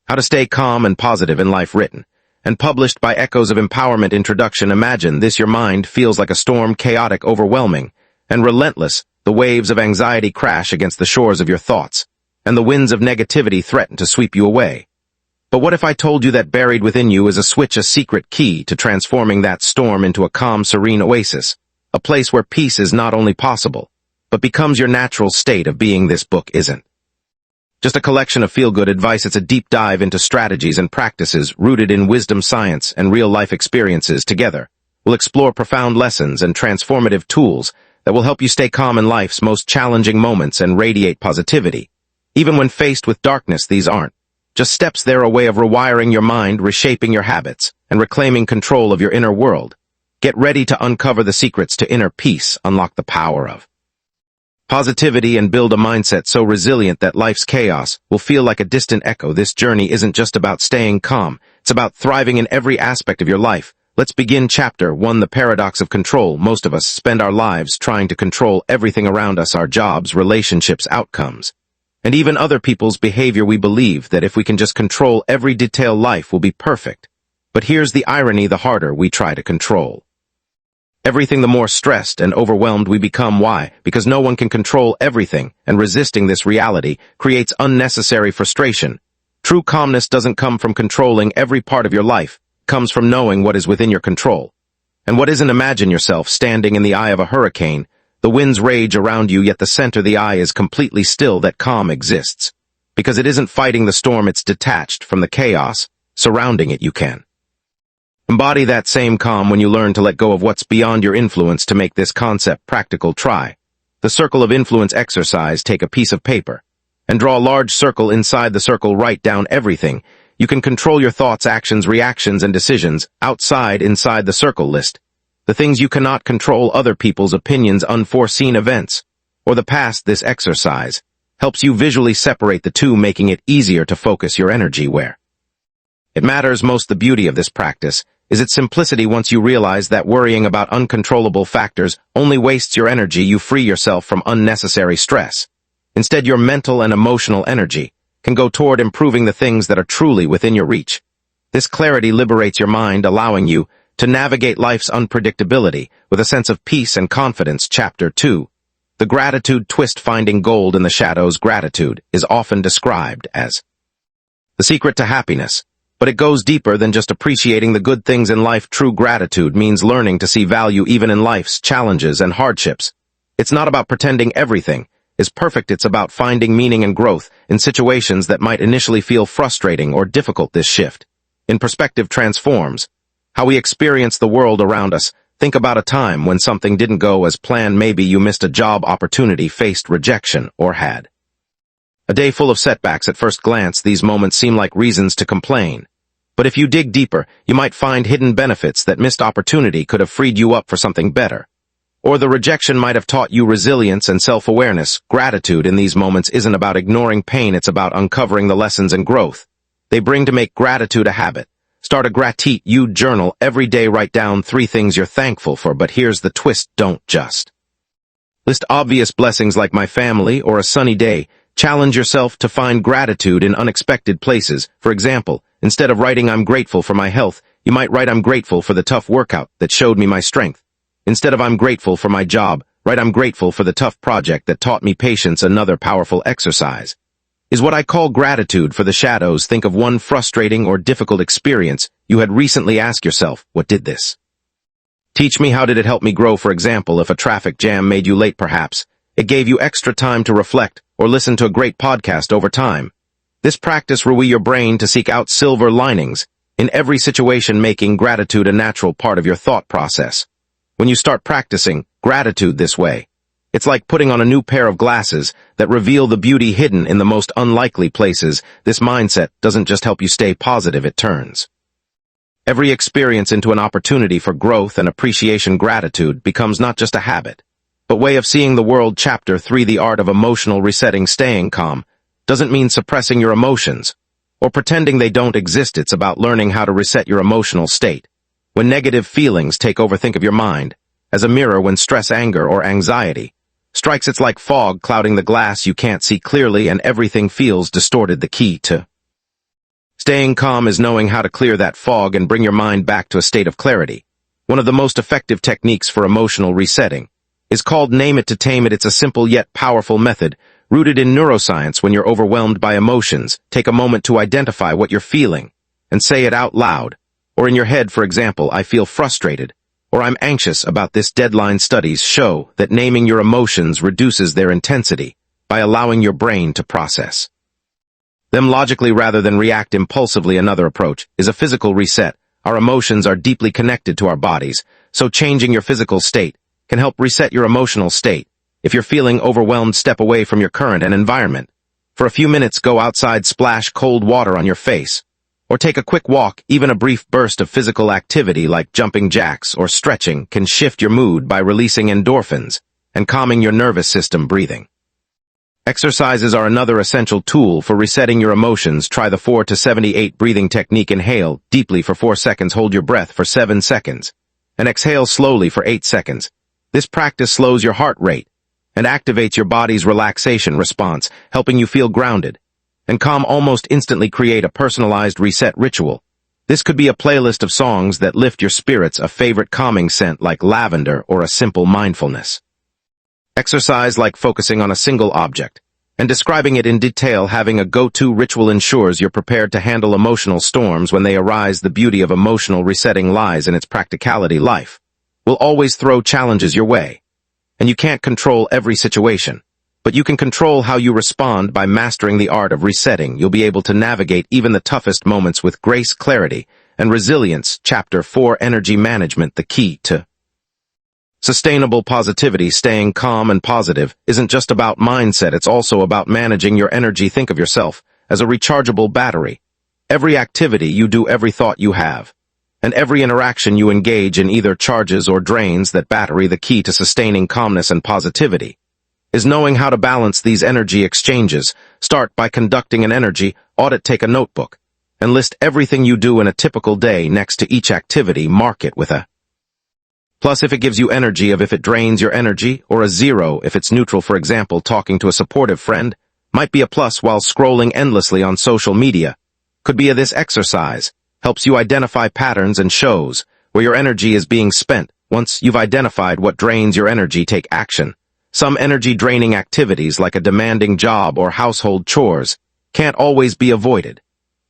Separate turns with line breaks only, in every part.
How to Stay Calm and Positive in Life, written and published by Echoes of Empowerment. Introduction. Imagine this: your mind feels like a storm, chaotic, overwhelming, and relentless. The waves of anxiety crash against the shores of your thoughts, and the winds of negativity threaten to sweep you away. But what if I told you that buried within you is a switch, a secret key to transforming that storm into a calm, serene oasis, a place where peace is not only possible, but becomes your natural state of being? This book isn't just a collection of feel-good advice. It's a deep dive into strategies and practices rooted in wisdom, science, and real-life experiences. Together, we'll explore profound lessons and transformative tools that will help you stay calm in life's most challenging moments and radiate positivity. Even when faced with darkness, these aren't just steps, they're a way of rewiring your mind, reshaping your habits, and reclaiming control of your inner world. Get ready to uncover the secrets to inner peace, unlock the power of positivity, and build a mindset so resilient that life's chaos will feel like a distant echo. This journey isn't just about staying calm, it's about thriving in every aspect of your life. Let's begin. Chapter 1: The Paradox of Control. Most of us spend our lives trying to control everything around us: our jobs, relationships, outcomes, and even other people's behavior. We believe that if we can just control every detail, life will be perfect. But here's the irony: the harder we try to control everything, the more stressed and overwhelmed we become. Why? Because no one can control everything, and resisting this reality creates unnecessary frustration. True calmness doesn't come from controlling every part of your life. It comes from knowing what is within your control and what isn't. Imagine yourself standing in the eye of a hurricane. The winds rage around you, yet the center, the eye, is completely still. That calm exists because it isn't fighting the storm, it's detached from the chaos surrounding it. You can embody that same calm when you learn to let go of what's beyond your influence. To make this concept practical, try the circle of influence exercise. Take a piece of paper and draw a large circle. Inside the circle, write down everything you can control: your thoughts, actions, reactions, and decisions. Inside the circle, list the things you cannot control: other people's opinions, unforeseen events, or the past. This exercise helps you visually separate the two, making it easier to focus your energy where it matters most. The beauty of this practice is its simplicity. Once you realize that worrying about uncontrollable factors only wastes your energy, you free yourself from unnecessary stress. Instead, your mental and emotional energy can go toward improving the things that are truly within your reach. This clarity liberates your mind, allowing you to navigate life's unpredictability with a sense of peace and confidence. Chapter 2: The Gratitude Twist. Finding gold in the shadows. Gratitude is often described as the secret to happiness, but it goes deeper than just appreciating the good things in life. True gratitude means learning to see value even in life's challenges and hardships. It's not about pretending everything is perfect, it's about finding meaning and growth in situations that might initially feel frustrating or difficult. This shift in perspective transforms how we experience the world around us. Think about a time when something didn't go as planned. Maybe you missed a job opportunity, faced rejection, or had a day full of setbacks. At first glance, these moments seem like reasons to complain. But if you dig deeper, you might find hidden benefits. That missed opportunity could have freed you up for something better. Or the rejection might have taught you resilience and self-awareness. Gratitude in these moments isn't about ignoring pain, it's about uncovering the lessons and growth they bring. To make gratitude a habit, start a gratitude journal every day. Write down 3 things you're thankful for. But here's the twist: don't just list obvious blessings like my family or a sunny day. Challenge yourself to find gratitude in unexpected places. For example, instead of writing "I'm grateful for my health," you might write "I'm grateful for the tough workout that showed me my strength." Instead of "I'm grateful for my job," write "I'm grateful for the tough project that taught me patience." Another powerful exercise is what I call gratitude for the shadows. Think of one frustrating or difficult experience you had recently. Ask yourself, what did this teach me? How did it help me grow? For example, if a traffic jam made you late, perhaps it gave you extra time to reflect or listen to a great podcast. Over time, this practice rewires your brain to seek out silver linings in every situation, making gratitude a natural part of your thought process. When you start practicing gratitude this way, it's like putting on a new pair of glasses that reveal the beauty hidden in the most unlikely places. This mindset doesn't just help you stay positive, it turns every experience into an opportunity for growth and appreciation. Gratitude becomes not just a habit, but way of seeing the world. Chapter 3: The Art of Emotional Resetting. Staying calm doesn't mean suppressing your emotions or pretending they don't exist. It's about learning how to reset your emotional state. When negative feelings take over, think of your mind as a mirror. When stress, anger, or anxiety strikes, it's like fog clouding the glass. You can't see clearly and everything feels distorted. The key to Staying calm is knowing how to clear that fog and bring your mind back to a state of clarity. One of the most effective techniques for emotional resetting is called Name It to Tame It. It's a simple yet powerful method rooted in neuroscience. When you're overwhelmed by emotions, take a moment to identify what you're feeling and say it out loud. Or in your head, for example, I feel frustrated, or I'm anxious about this deadline. Studies show that naming your emotions reduces their intensity by allowing your brain to process them logically rather than react impulsively. Another approach is a physical reset. Our emotions are deeply connected to our bodies, so changing your physical state can help reset your emotional state. If you're feeling overwhelmed, step away from your current environment. For a few minutes, go outside, splash cold water on your face, or take a quick walk. Even a brief burst of physical activity like jumping jacks or stretching can shift your mood by releasing endorphins and calming your nervous system. Breathing exercises are another essential tool for resetting your emotions. Try the 4 to 78 breathing technique. Inhale deeply for 4 seconds, hold your breath for 7 seconds, and exhale slowly for 8 seconds. This practice slows your heart rate and activates your body's relaxation response, helping you feel grounded and calm almost instantly. Create a personalized reset ritual. This could be a playlist of songs that lift your spirits, a favorite calming scent like lavender, or a simple mindfulness exercise like focusing on a single object and describing it in detail. Having a go-to ritual ensures you're prepared to handle emotional storms when they arise. The beauty of emotional resetting lies in its practicality. Life will always throw challenges your way, and you can't control every situation, but you can control how you respond. By mastering the art of resetting, you'll be able to navigate even the toughest moments with grace, clarity, and resilience. Chapter 4: Energy Management. The key to sustainable positivity. Staying calm and positive isn't just about mindset, it's also about managing your energy. Think of yourself as a rechargeable battery. Every activity you do, every thought you have, and every interaction you engage in either charges or drains that battery. The key to sustaining calmness and positivity is knowing how to balance these energy exchanges. Start by conducting an energy audit. Take a notebook and list everything you do in a typical day. Next to each activity, mark it with a plus if it gives you energy, if it drains your energy, or a 0 if it's neutral. For example, talking to a supportive friend might be a plus, while scrolling endlessly on social media could be a. This exercise helps you identify patterns and shows where your energy is being spent. Once you've identified what drains your energy, take action. Some energy-draining activities, like a demanding job or household chores, can't always be avoided,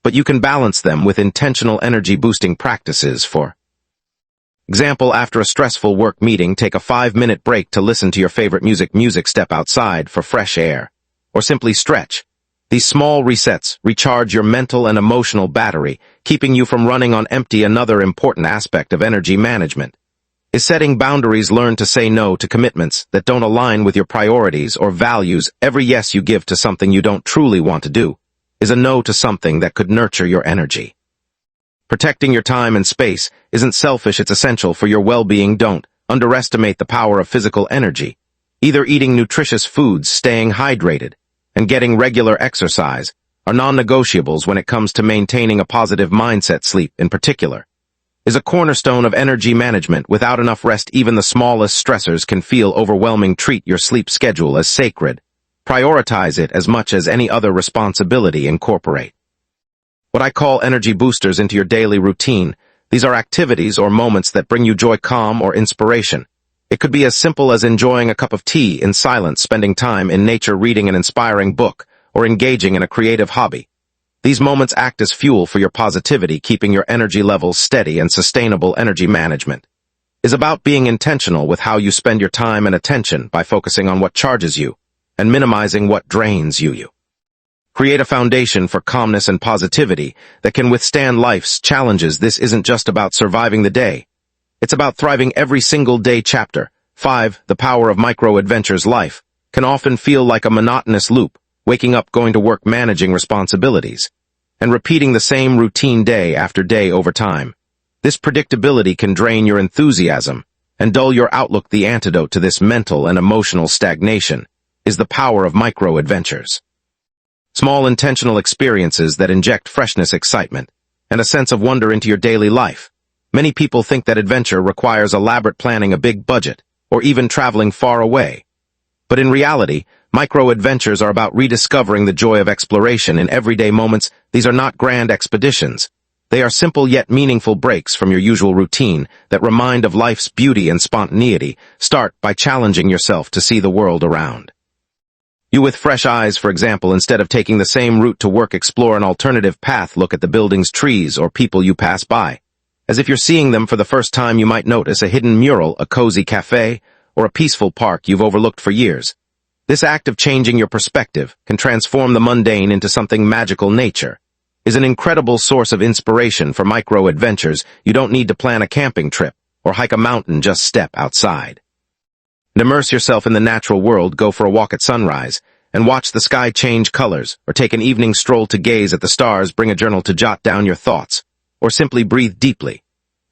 but you can balance them with intentional energy-boosting practices. For example, after a stressful work meeting, take a 5-minute break to listen to your favorite music, step outside for fresh air, or simply stretch. These small resets recharge your mental and emotional battery, keeping you from running on empty. Another important aspect of energy management is setting boundaries. Learn to say no to commitments that don't align with your priorities or values. Every yes you give to something you don't truly want to do is a no to something that could nurture your energy. Protecting your time and space isn't selfish, it's essential for your well-being. Don't underestimate the power of physical energy. Either eating nutritious foods, staying hydrated, and getting regular exercise are non-negotiables when it comes to maintaining a positive mindset. Sleep, in particular, is a cornerstone of energy management. Without enough rest, even the smallest stressors can feel overwhelming. Treat your sleep schedule as sacred. Prioritize it as much as any other responsibility. Incorporate what I call energy boosters into your daily routine. These are activities or moments that bring you joy, calm, or inspiration. It could be as simple as enjoying a cup of tea in silence, spending time in nature, reading an inspiring book, or engaging in a creative hobby. These moments act as fuel for your positivity, keeping your energy levels steady. And sustainable energy management is about being intentional with how you spend your time and attention by focusing on what charges you and minimizing what drains you. Create a foundation for calmness and positivity that can withstand life's challenges. This isn't just about surviving the day. It's about thriving every single day. Chapter 5: The Power of Micro-Adventures. Life can often feel like a monotonous loop, waking up, going to work, managing responsibilities, and repeating the same routine day after day. Over time, this predictability can drain your enthusiasm and dull your outlook. The antidote to this mental and emotional stagnation is the power of micro-adventures. Small intentional experiences that inject freshness, excitement, and a sense of wonder into your daily life. Many people think that adventure requires elaborate planning, a big budget, or even traveling far away. But in reality, Micro-adventures are about rediscovering the joy of exploration in everyday moments. These are not grand expeditions. They are simple yet meaningful breaks from your usual routine that remind of life's beauty and spontaneity. Start by challenging yourself to see the world around you with fresh eyes. For example, instead of taking the same route to work, explore an alternative path. Look at the buildings, trees, or people you pass by. As if you're seeing them for the first time, you might notice a hidden mural, a cozy cafe, or a peaceful park you've overlooked for years. This act of changing your perspective can transform the mundane into something magical. Nature is an incredible source of inspiration for micro-adventures. You don't need to plan a camping trip or hike a mountain, just step outside and immerse yourself in the natural world. Go for a walk at sunrise and watch the sky change colors, or take an evening stroll to gaze at the stars. Bring a journal to jot down your thoughts, or simply breathe deeply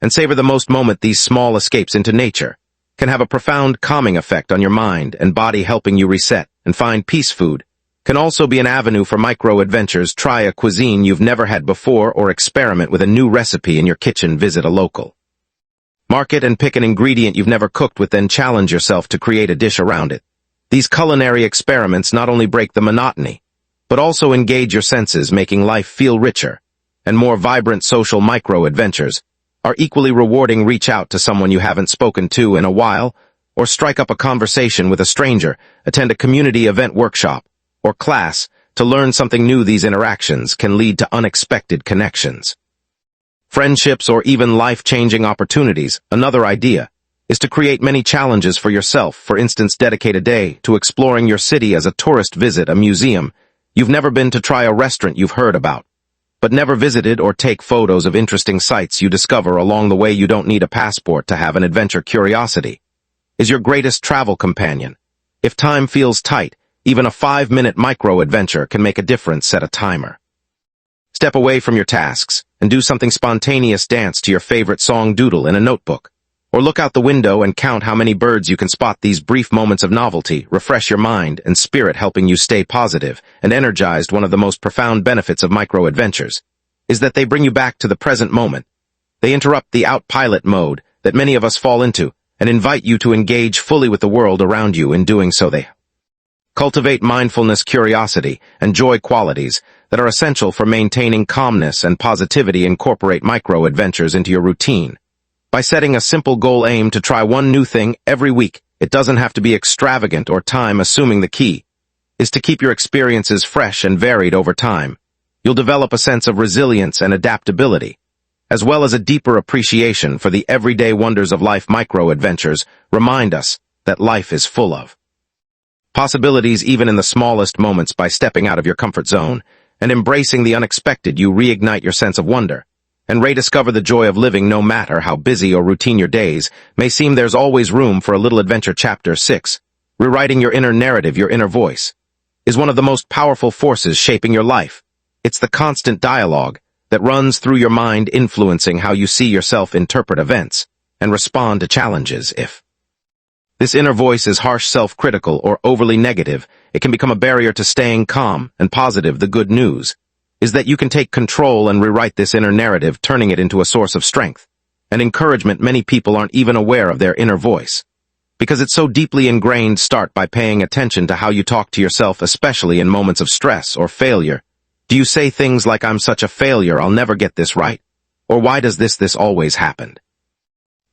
and savor the moment. These small escapes into nature can have a profound calming effect on your mind and body, helping you reset and find peace. Food can also be an avenue for micro-adventures. Try a cuisine you've never had before, or experiment with a new recipe in your kitchen. Visit a local market and pick an ingredient you've never cooked with, then challenge yourself to create a dish around it. These culinary experiments not only break the monotony, but also engage your senses, making life feel richer and more vibrant. Social micro-adventures are equally rewarding. Reach out to someone you haven't spoken to in a while, or strike up a conversation with a stranger. Attend a community event, workshop, or class to learn something new. These interactions can lead to unexpected connections, friendships, or even life-changing opportunities. Another idea is to create many challenges for yourself. For instance, dedicate a day to exploring your city as a tourist. Visit a museum you've never been to, try a restaurant you've heard about but never visited, or take photos of interesting sights you discover along the way. You don't need a passport to have an adventure. Curiosity is your greatest travel companion. If time feels tight, even a 5-minute micro-adventure can make a difference. Set a timer. Step away from your tasks and do something spontaneous. Dance to your favorite song, doodle in a notebook, or look out the window and count how many birds you can spot. These brief moments of novelty refresh your mind and spirit, helping you stay positive and energized. One of the most profound benefits of micro-adventures is that they bring you back to the present moment. They interrupt the autopilot mode that many of us fall into and invite you to engage fully with the world around you. In doing so, they cultivate mindfulness, curiosity, and joy, qualities that are essential for maintaining calmness and positivity. Incorporate micro-adventures into your routine by setting a simple goal. Aim to try one new thing every week. It doesn't have to be extravagant or time-assuming. The key is to keep your experiences fresh and varied. Over time, you'll develop a sense of resilience and adaptability, as well as a deeper appreciation for the everyday wonders of life. Micro-adventures remind us that life is full of possibilities, even in the smallest moments. By stepping out of your comfort zone and embracing the unexpected, you reignite your sense of wonder and rediscover the joy of living. No matter how busy or routine your days may seem, there's always room for a little adventure. Chapter 6. Rewriting your inner narrative. Your inner voice is one of the most powerful forces shaping your life. It's the constant dialogue that runs through your mind, influencing how you see yourself, interpret events, and respond to challenges. If this inner voice is harsh, self-critical, or overly negative, it can become a barrier to staying calm and positive. The good news is that you can take control and rewrite this inner narrative, turning it into a source of strength and encouragement. Many people aren't even aware of their inner voice because it's so deeply ingrained. Start by paying attention to how you talk to yourself, especially in moments of stress or failure. Do you say things like, "I'm such a failure, I'll never get this right," or "Why does this always happen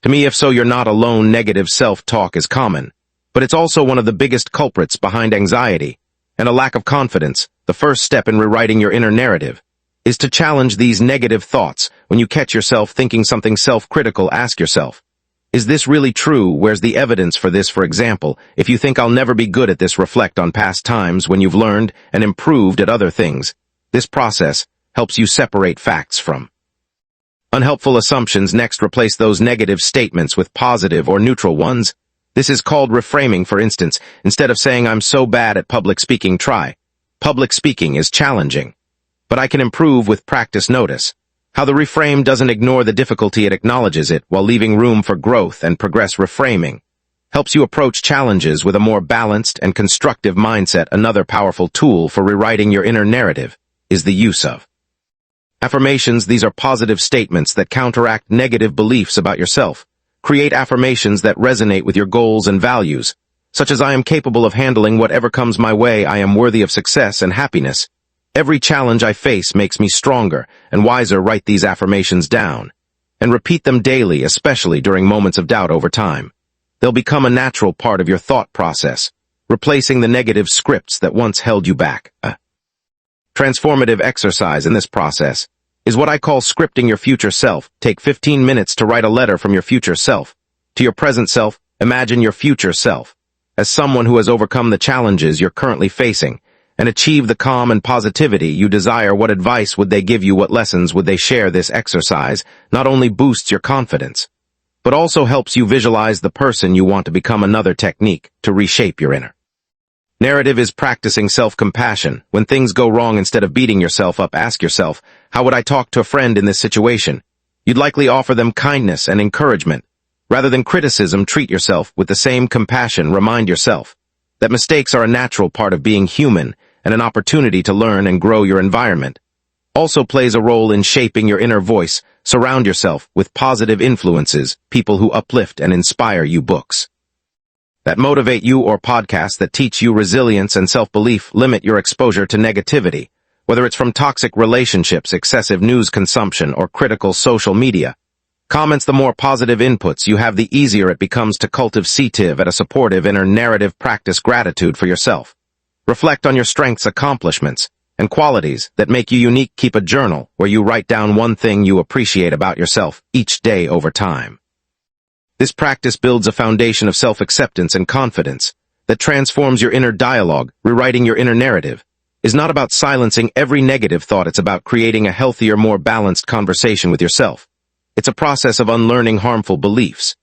to me?" If so, you're not alone. Negative self-talk is common, but it's also one of the biggest culprits behind anxiety and a lack of confidence. The first step in rewriting your inner narrative is to challenge these negative thoughts. When you catch yourself thinking something self-critical, ask yourself, is this really true? Where's the evidence for this? For example, if you think, "I'll never be good at this," reflect on past times when you've learned and improved at other things. This process helps you separate facts from unhelpful assumptions. Next, replace those negative statements with positive or neutral ones. This is called reframing. For instance, instead of saying, "I'm so bad at public speaking," try, "Public speaking is challenging, but I can improve with practice." Notice how the reframe doesn't ignore the difficulty, it acknowledges it while leaving room for growth and progress. Reframing helps you approach challenges with a more balanced and constructive mindset. Another powerful tool for rewriting your inner narrative is the use of affirmations. These are positive statements that counteract negative beliefs about yourself. Create affirmations that resonate with your goals and values, such as I am capable of handling whatever comes my way, I am worthy of success and happiness. Every challenge I face makes me stronger and wiser. Write these affirmations down and repeat them daily, especially during moments of doubt over time. They'll become a natural part of your thought process, replacing the negative scripts that once held you back. A transformative exercise in this process is what I call scripting your future self. Take 15 minutes to write a letter from your future self to your present self. Imagine your future self as someone who has overcome the challenges you're currently facing and achieved the calm and positivity you desire. What advice would they give you? What lessons would they share? This exercise not only boosts your confidence, but also helps you visualize the person you want to become. Another technique to reshape your inner narrative is practicing self-compassion. When things go wrong, instead of beating yourself up, ask yourself, how would I talk to a friend in this situation? You'd likely offer them kindness and encouragement. Rather than criticism, treat yourself with the same compassion. Remind yourself that mistakes are a natural part of being human and an opportunity to learn and grow. Your environment also plays a role in shaping your inner voice. Surround yourself with positive influences, people who uplift and inspire you, books that motivate you, or podcasts that teach you resilience and self-belief. Limit your exposure to negativity, whether it's from toxic relationships, excessive news consumption, or critical social media comments. The more positive inputs you have, the easier it becomes to cultivate a supportive inner narrative. Practice gratitude for yourself. Reflect on your strengths, accomplishments, and qualities that make you unique. Keep a journal where you write down one thing you appreciate about yourself each day. Over time, this practice builds a foundation of self-acceptance and confidence that transforms your inner dialogue. Rewriting your inner narrative is not about silencing every negative thought. It's about creating a healthier, more balanced conversation with yourself. It's a process of unlearning harmful beliefs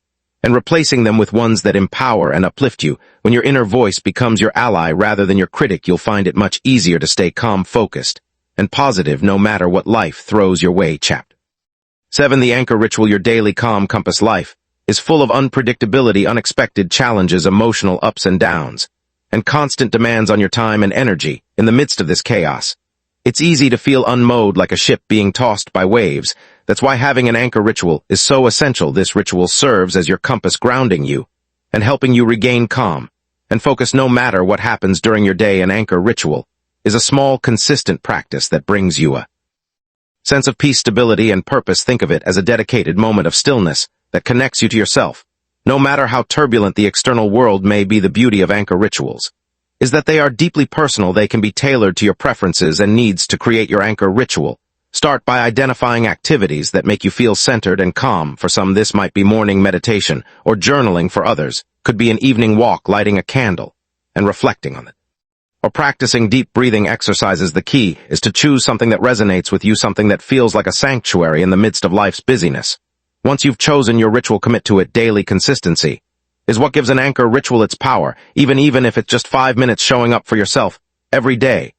and replacing them with ones that empower and uplift you. When your inner voice becomes your ally rather than your critic, you'll find it much easier to stay calm, focused, and positive no matter what life throws your way. Chapter 7. The Anchor Ritual. Your daily calm compass. Life is full of unpredictability, unexpected challenges, emotional ups and downs, and constant demands on your time and energy. In the midst of this chaos, it's easy to feel unmoored, like a ship being tossed by waves. That's why having an anchor ritual is so essential. This ritual serves as your compass, grounding you and helping you regain calm and focus no matter what happens during your day. An anchor ritual is a small, consistent practice that brings you a sense of peace, stability, and purpose. Think of it as a dedicated moment of stillness that connects you to yourself. No matter how turbulent the external world may be, the beauty of anchor rituals is that they are deeply personal. They can be tailored to your preferences and needs. To create your anchor ritual, start by identifying activities that make you feel centered and calm. For some, this might be morning meditation or journaling. For others, could be an evening walk, lighting a candle and reflecting on it, or practicing deep breathing exercises. The key is to choose something that resonates with you, something that feels like a sanctuary in the midst of life's busyness. Once you've chosen your ritual, commit to it. Daily consistency is what gives an anchor ritual its power. Even if it's just 5 minutes, showing up for yourself every day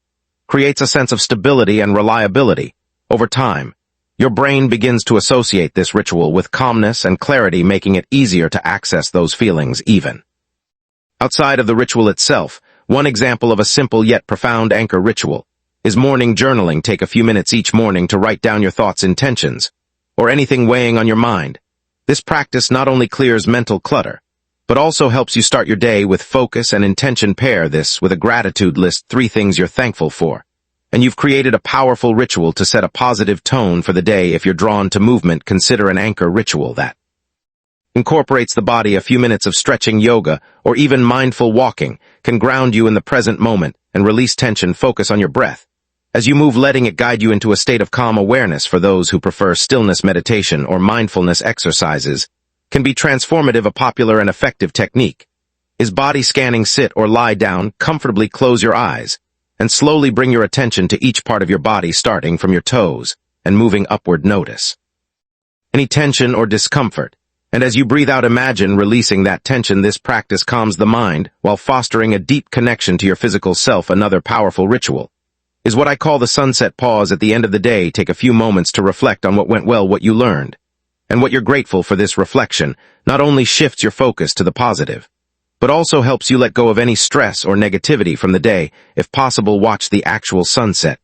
creates a sense of stability and reliability. Over time, your brain begins to associate this ritual with calmness and clarity, making it easier to access those feelings even outside of the ritual itself. One example of a simple yet profound anchor ritual is morning journaling. Take a few minutes each morning to write down your thoughts, intentions, or anything weighing on your mind. This practice not only clears mental clutter, but also helps you start your day with focus and intention. Pair this with a gratitude list, 3 things you're thankful for, and you've created a powerful ritual to set a positive tone for the day. If you're drawn to movement, consider an anchor ritual that incorporates the body. A few minutes of stretching, yoga, or even mindful walking can ground you in the present moment and release tension. Focus on your breath as you move, letting it guide you into a state of calm awareness. For those who prefer stillness meditation or mindfulness exercises, can be transformative. A popular and effective technique is body scanning. Sit or lie down comfortably, close your eyes, and slowly bring your attention to each part of your body, starting from your toes and moving upward. Notice any tension or discomfort, and as you breathe out, imagine releasing that tension. This practice calms the mind while fostering a deep connection to your physical self. Another powerful ritual is what I call the sunset pause. At the end of the day, take a few moments to reflect on what went well, what you learned, and what you're grateful for. This reflection not only shifts your focus to the positive, but also helps you let go of any stress or negativity from the day. If possible, watch the actual sunset.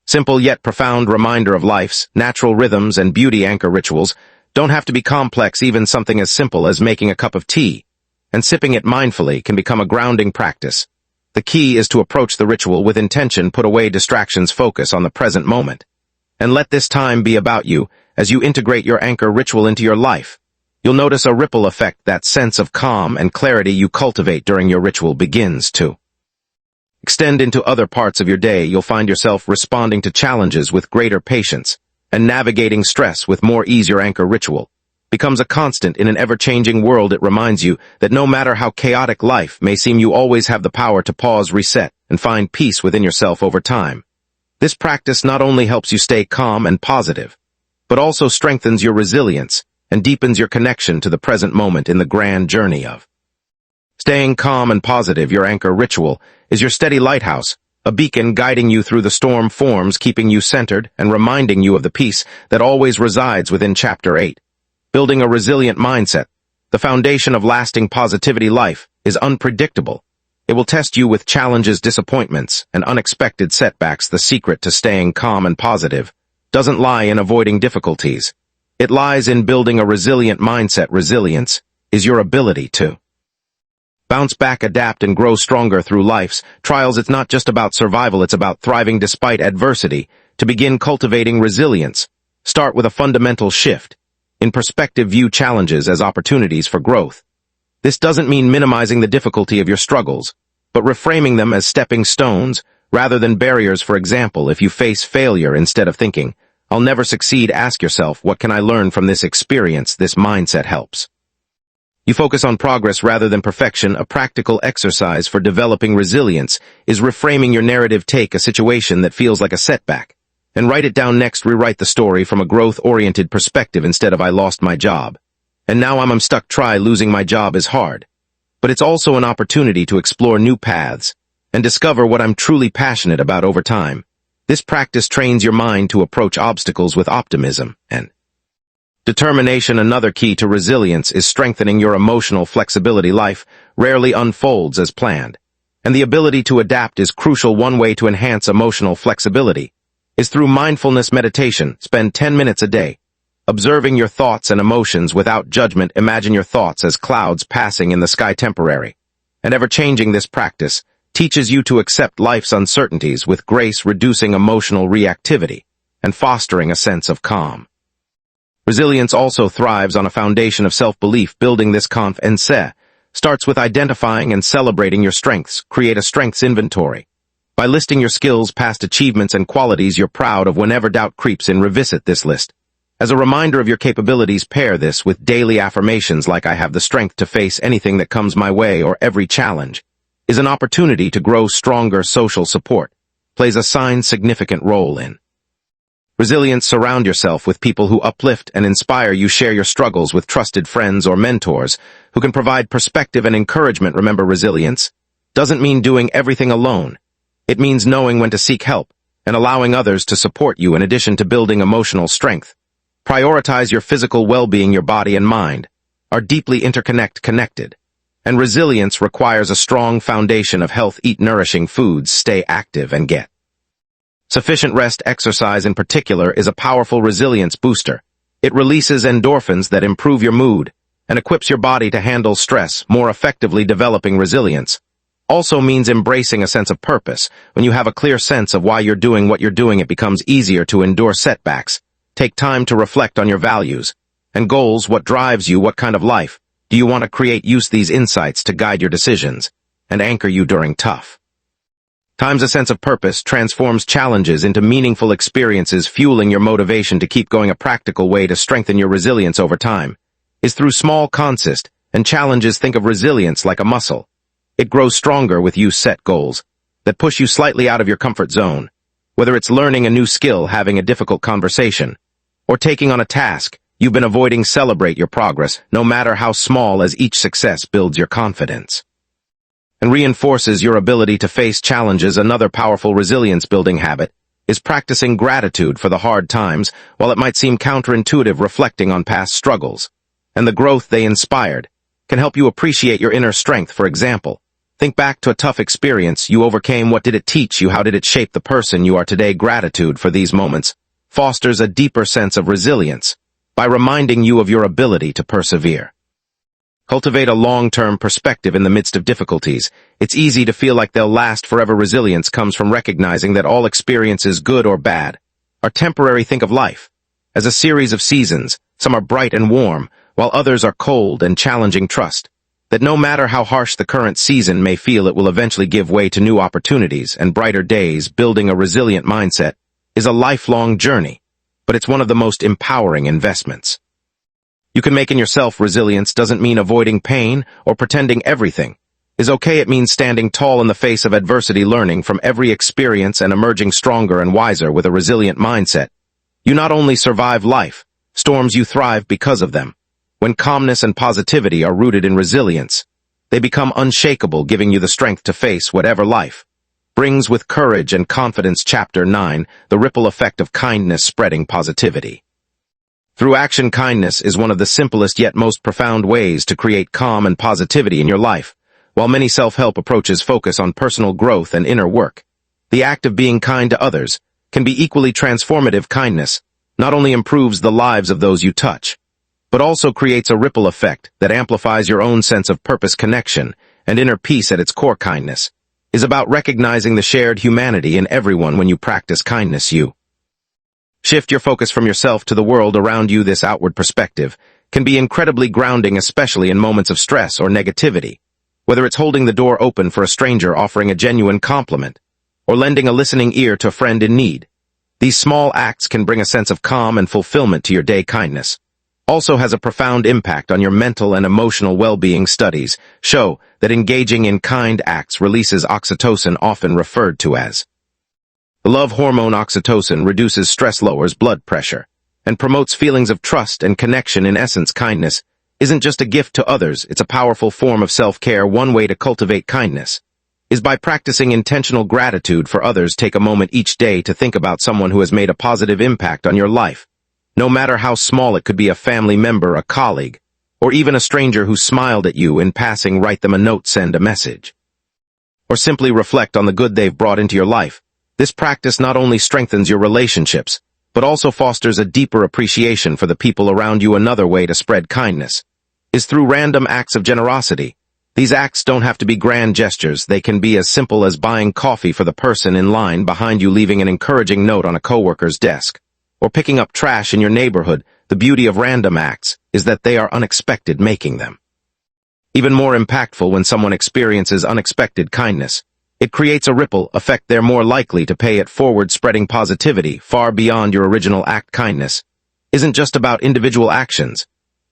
Simple yet profound reminder of life's natural rhythms and beauty. Anchor rituals don't have to be complex. Even something as simple as making a cup of tea and sipping it mindfully can become a grounding practice. The key is to approach the ritual with intention, put away distractions, focus on the present moment. And let this time be about you as you integrate your anchor ritual into your life. You'll notice a ripple effect. That sense of calm and clarity you cultivate during your ritual begins to extend into other parts of your day. You'll find yourself responding to challenges with greater patience and navigating stress with more ease. Your anchor ritual becomes a constant in an ever-changing world. It reminds you that no matter how chaotic life may seem, you always have the power to pause, reset, and find peace within yourself over time. This practice not only helps you stay calm and positive, but also strengthens your resilience and deepens your connection to the present moment in the grand journey of staying calm and positive. Your anchor ritual is your steady lighthouse, a beacon guiding you through the storm forms, keeping you centered and reminding you of the peace that always resides within Chapter 8. Building a resilient mindset. The foundation of lasting positivity. Life is unpredictable. It will test you with challenges, disappointments, and unexpected setbacks. The secret to staying calm and positive doesn't lie in avoiding difficulties. It lies in building a resilient mindset. Resilience is your ability to bounce back, adapt, and grow stronger through life's trials. It's not just about survival, it's about thriving despite adversity. To begin cultivating resilience, start with a fundamental shift in perspective. View challenges as opportunities for growth. This doesn't mean minimizing the difficulty of your struggles, but reframing them as stepping stones rather than barriers. For example, if you face failure, instead of thinking, "I'll never succeed," ask yourself, "What can I learn from this experience?" This mindset helps you focus on progress rather than perfection. A practical exercise for developing resilience is reframing your narrative. Take a situation that feels like a setback and write it down. Next, rewrite the story from a growth-oriented perspective. Instead of "I lost my job, and now I'm stuck," try, "Losing my job is hard, but it's also an opportunity to explore new paths and discover what I'm truly passionate about." Over time, this practice trains your mind to approach obstacles with optimism and determination. Another key to resilience is strengthening your emotional flexibility. Life rarely unfolds as planned, and the ability to adapt is crucial. One way to enhance emotional flexibility is through mindfulness meditation. Spend 10 minutes a day observing your thoughts and emotions without judgment. Imagine your thoughts as clouds passing in the sky, temporary and ever-changing. This practice teaches you to accept life's uncertainties with grace, reducing emotional reactivity and fostering a sense of calm. Resilience also thrives on a foundation of self-belief. Building this confidence starts with identifying and celebrating your strengths. Create a strengths inventory by listing your skills, past achievements, and qualities you're proud of. Whenever doubt creeps in, revisit this list as a reminder of your capabilities. Pair this with daily affirmations like, "I have the strength to face anything that comes my way," or "Every challenge is an opportunity to grow stronger." Social support plays a significant role in resilience. Surround yourself with people who uplift and inspire you. Share your struggles with trusted friends or mentors who can provide perspective and encouragement. Remember, resilience doesn't mean doing everything alone. It means knowing when to seek help and allowing others to support you. In addition to building emotional strength, prioritize your physical well-being. Your body and mind are deeply connected, and resilience requires a strong foundation of health. Eat nourishing foods, stay active, and get sufficient rest. Exercise, in particular, is a powerful resilience booster. It releases endorphins that improve your mood and equips your body to handle stress more effectively. Developing resilience also means embracing a sense of purpose. When you have a clear sense of why you're doing what you're doing, it becomes easier to endure setbacks. Take time to reflect on your values and goals. What drives you? What kind of life do you want to create? Use these insights to guide your decisions and anchor you during tough times. A sense of purpose transforms challenges into meaningful experiences, fueling your motivation to keep going. A practical way to strengthen your resilience over time is through small, consistent and challenges. Think of resilience like a muscle. It grows stronger with you. Set goals that push you slightly out of your comfort zone. Whether it's learning a new skill, having a difficult conversation, or taking on a task you've been avoiding, celebrate your progress, no matter how small, as each success builds your confidence and reinforces your ability to face challenges. Another powerful resilience-building habit is practicing gratitude for the hard times. While it might seem counterintuitive, reflecting on past struggles and the growth they inspired can help you appreciate your inner strength. For example, think back to a tough experience you overcame. What did it teach you? How did it shape the person you are today? Gratitude for these moments fosters a deeper sense of resilience by reminding you of your ability to persevere. Cultivate a long-term perspective in the midst of difficulties. It's easy to feel like they'll last forever. Resilience comes from recognizing that all experiences, good or bad, are temporary. Think of life as a series of seasons. Some are bright and warm, while others are cold and challenging. Trust that no matter how harsh the current season may feel, it will eventually give way to new opportunities and brighter days. Building a resilient mindset is a lifelong journey, but it's one of the most empowering investments you can make in yourself. Resilience doesn't mean avoiding pain or pretending everything is okay. It means standing tall in the face of adversity, learning from every experience and emerging stronger and wiser. With a resilient mindset, you not only survive life storms, you thrive because of them. When calmness and positivity are rooted in resilience, they become unshakable, giving you the strength to face whatever life brings with courage and confidence. Chapter 9. The ripple effect of kindness. Spreading positivity through action. Kindness is one of the simplest yet most profound ways to create calm and positivity in your life. While many self-help approaches focus on personal growth and inner work, the act of being kind to others can be equally transformative. Kindness not only improves the lives of those you touch, but also creates a ripple effect that amplifies your own sense of purpose, connection, and inner peace. At its core, kindness is about recognizing the shared humanity in everyone. When you practice kindness, you shift your focus from yourself to the world around you. This outward perspective can be incredibly grounding, especially in moments of stress or negativity. Whether it's holding the door open for a stranger, offering a genuine compliment, or lending a listening ear to a friend in need, these small acts can bring a sense of calm and fulfillment to your day. Kindness also has a profound impact on your mental and emotional well-being. Studies show that engaging in kind acts releases oxytocin, often referred to as the love hormone. Oxytocin reduces stress, lowers blood pressure, and promotes feelings of trust and connection. In essence, kindness isn't just a gift to others, it's a powerful form of self-care. One way to cultivate kindness is by practicing intentional gratitude for others. Take a moment each day to think about someone who has made a positive impact on your life. No matter how small, it could be a family member, a colleague, or even a stranger who smiled at you in passing. Write them a note, send a message, or simply reflect on the good they've brought into your life. This practice not only strengthens your relationships, but also fosters a deeper appreciation for the people around you. Another way to spread kindness is through random acts of generosity. These acts don't have to be grand gestures. They can be as simple as buying coffee for the person in line behind you, leaving an encouraging note on a coworker's desk, or picking up trash in your neighborhood. The beauty of random acts is that they are unexpected, making them even more impactful. When someone experiences unexpected kindness, it creates a ripple effect. They're more likely to pay it forward, spreading positivity far beyond your original act. Kindness isn't just about individual actions.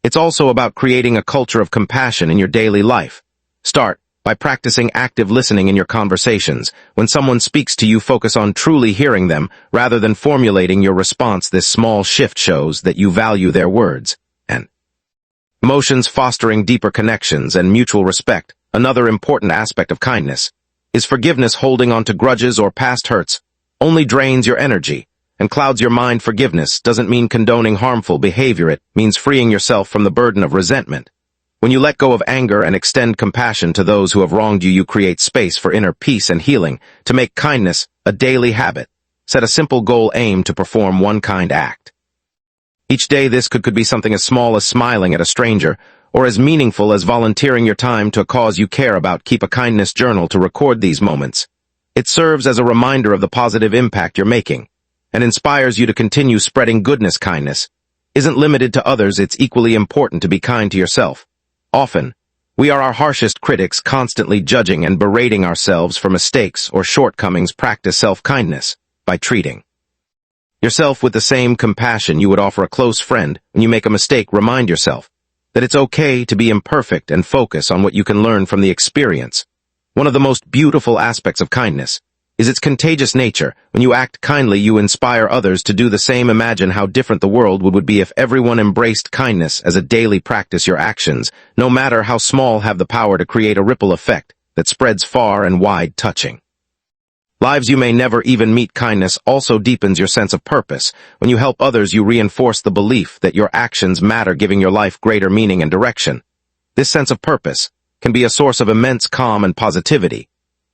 It's also about creating a culture of compassion in your daily life. Start by practicing active listening in your conversations. When someone speaks to you, focus on truly hearing them rather than formulating your response. This small shift shows that you value their words and emotions, fostering deeper connections and mutual respect. Another important aspect of kindness is forgiveness. Holding on to grudges or past hurts only drains your energy and clouds your mind. Forgiveness doesn't mean condoning harmful behavior. It means freeing yourself from the burden of resentment. When you let go of anger and extend compassion to those who have wronged you, you create space for inner peace and healing. To make kindness a daily habit, set a simple goal. Aim to perform one kind act each day. This could be something as small as smiling at a stranger, or as meaningful as volunteering your time to a cause you care about. Keep a kindness journal to record these moments. It serves as a reminder of the positive impact you're making and inspires you to continue spreading goodness. Kindness isn't limited to others. It's equally important to be kind to yourself. Often, we are our harshest critics, constantly judging and berating ourselves for mistakes or shortcomings. Practice self-kindness by treating yourself with the same compassion you would offer a close friend. When you make a mistake, remind yourself that it's okay to be imperfect and focus on what you can learn from the experience. One of the most beautiful aspects of kindness is its contagious nature. When you act kindly, you inspire others to do the same. Imagine how different the world would be if everyone embraced kindness as a daily practice. Your actions, no matter how small, have the power to create a ripple effect that spreads far and wide, touching lives you may never even meet. Kindness also deepens your sense of purpose. When you help others, you reinforce the belief that your actions matter, giving your life greater meaning and direction. This sense of purpose can be a source of immense calm and positivity.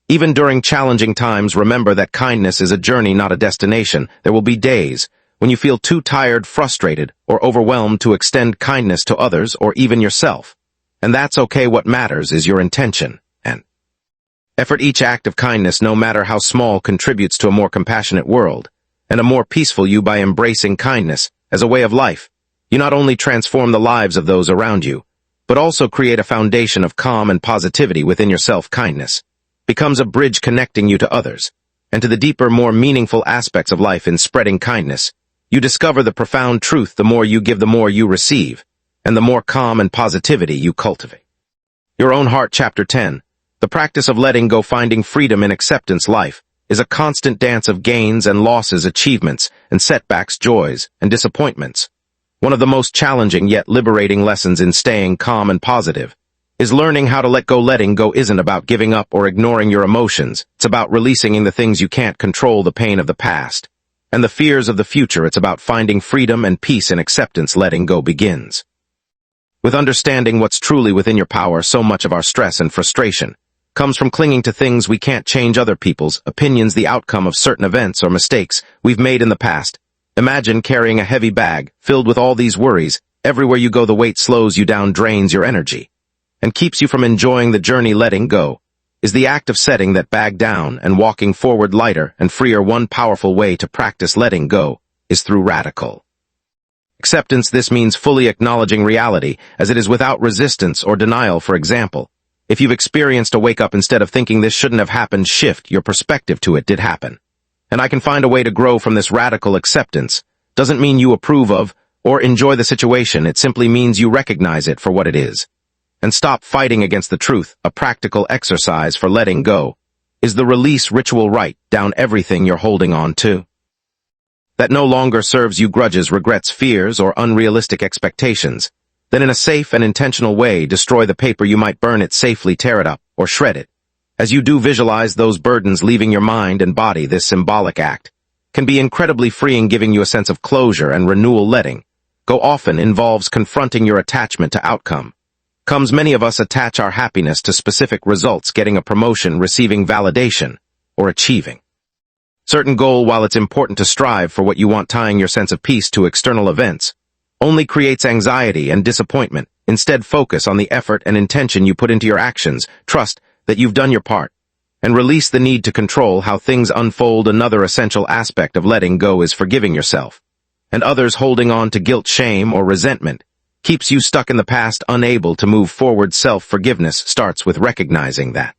Even during challenging times, remember that kindness is a journey, not a destination. There will be days when you feel too tired, frustrated, or overwhelmed to extend kindness to others or even yourself. And that's okay. What matters is your intention and effort. Each act of kindness, no matter how small, contributes to a more compassionate world and a more peaceful you. By embracing kindness as a way of life, you not only transform the lives of those around you, but also create a foundation of calm and positivity within yourself. Kindness becomes a bridge connecting you to others and to the deeper, more meaningful aspects of life. In spreading kindness, you discover the profound truth: the more you give, the more you receive, and the more calm and positivity you cultivate. Your own heart. Chapter 10. The practice of letting go. Finding freedom in acceptance. Life is a constant dance of gains and losses, achievements and setbacks, joys and disappointments. One of the most challenging yet liberating lessons in staying calm and positive is learning how to let go. Letting go isn't about giving up or ignoring your emotions. It's about releasing the things you can't control, the pain of the past and the fears of the future. It's about finding freedom and peace in acceptance. Letting go begins with understanding what's truly within your power. So much of our stress and frustration comes from clinging to things we can't change: other people's opinions, the outcome of certain events or mistakes we've made in the past. Imagine carrying a heavy bag filled with all these worries. Everywhere you go, the weight slows you down, drains your energy, and keeps you from enjoying the journey. Letting go is the act of setting that bag down and walking forward lighter and freer. One powerful way to practice letting go is through radical acceptance. This means fully acknowledging reality as it is without resistance or denial. For example, if you've experienced a wake-up, instead of thinking this shouldn't have happened, shift your perspective to it did happen, and I can find a way to grow from this. Radical acceptance doesn't mean you approve of or enjoy the situation. It simply means you recognize it for what it is and stop fighting against the truth. A practical exercise for letting go is the release ritual. Write down everything you're holding on to that no longer serves you: grudges, regrets, fears, or unrealistic expectations. Then in a safe and intentional way, destroy the paper. You might burn it safely, tear it up, or shred it. As you do, visualize those burdens leaving your mind and body. This symbolic act can be incredibly freeing, giving you a sense of closure and renewal. Letting go often involves confronting your attachment to outcome. Many of us attach our happiness to specific results: getting a promotion, receiving validation, or achieving certain goal. While it's important to strive for what you want, tying your sense of peace to external events only creates anxiety and disappointment. Instead, focus on the effort and intention you put into your actions. Trust that you've done your part, and release the need to control how things unfold. Another essential aspect of letting go is forgiving yourself and others. Holding on to guilt, shame, or resentment keeps you stuck in the past, unable to move forward. Self-forgiveness starts with recognizing that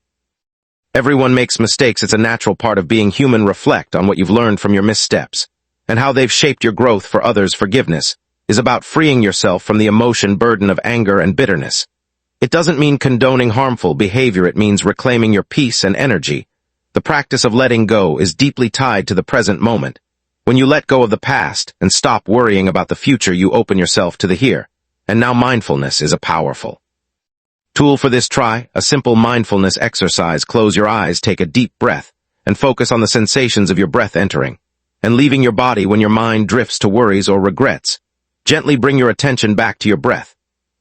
everyone makes mistakes. It's a natural part of being human. Reflect on what you've learned from your missteps and how they've shaped your growth. For others, forgiveness is about freeing yourself from the emotion burden of anger and bitterness. It doesn't mean condoning harmful behavior. It means reclaiming your peace and energy. The practice of letting go is deeply tied to the present moment. When you let go of the past and stop worrying about the future, you open yourself to the here and now. Mindfulness is a powerful tool for this. Try a simple mindfulness exercise. Close your eyes, take a deep breath, and focus on the sensations of your breath entering and leaving your body. When your mind drifts to worries or regrets, gently bring your attention back to your breath.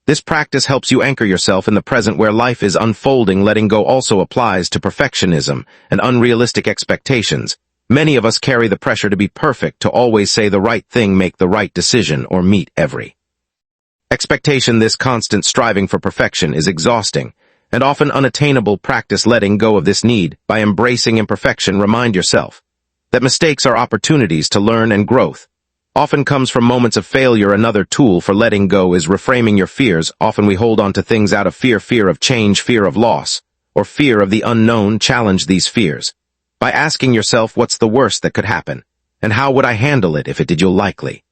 This practice helps you anchor yourself in the present where life is unfolding. Letting go also applies to perfectionism and unrealistic expectations. Many of us carry the pressure to be perfect, to always say the right thing, make the right decision, or meet every expectation. This constant striving for perfection is exhausting and often unattainable. Practice letting go of this need by embracing imperfection. Remind yourself that mistakes are opportunities to learn, and growth often comes from moments of failure. Another tool for letting go is reframing your fears. Often we hold on to things out of fear of change, fear of loss, or fear of the unknown. Challenge these fears by asking yourself, what's the worst that could happen, and how would I handle it if it did? You'll likely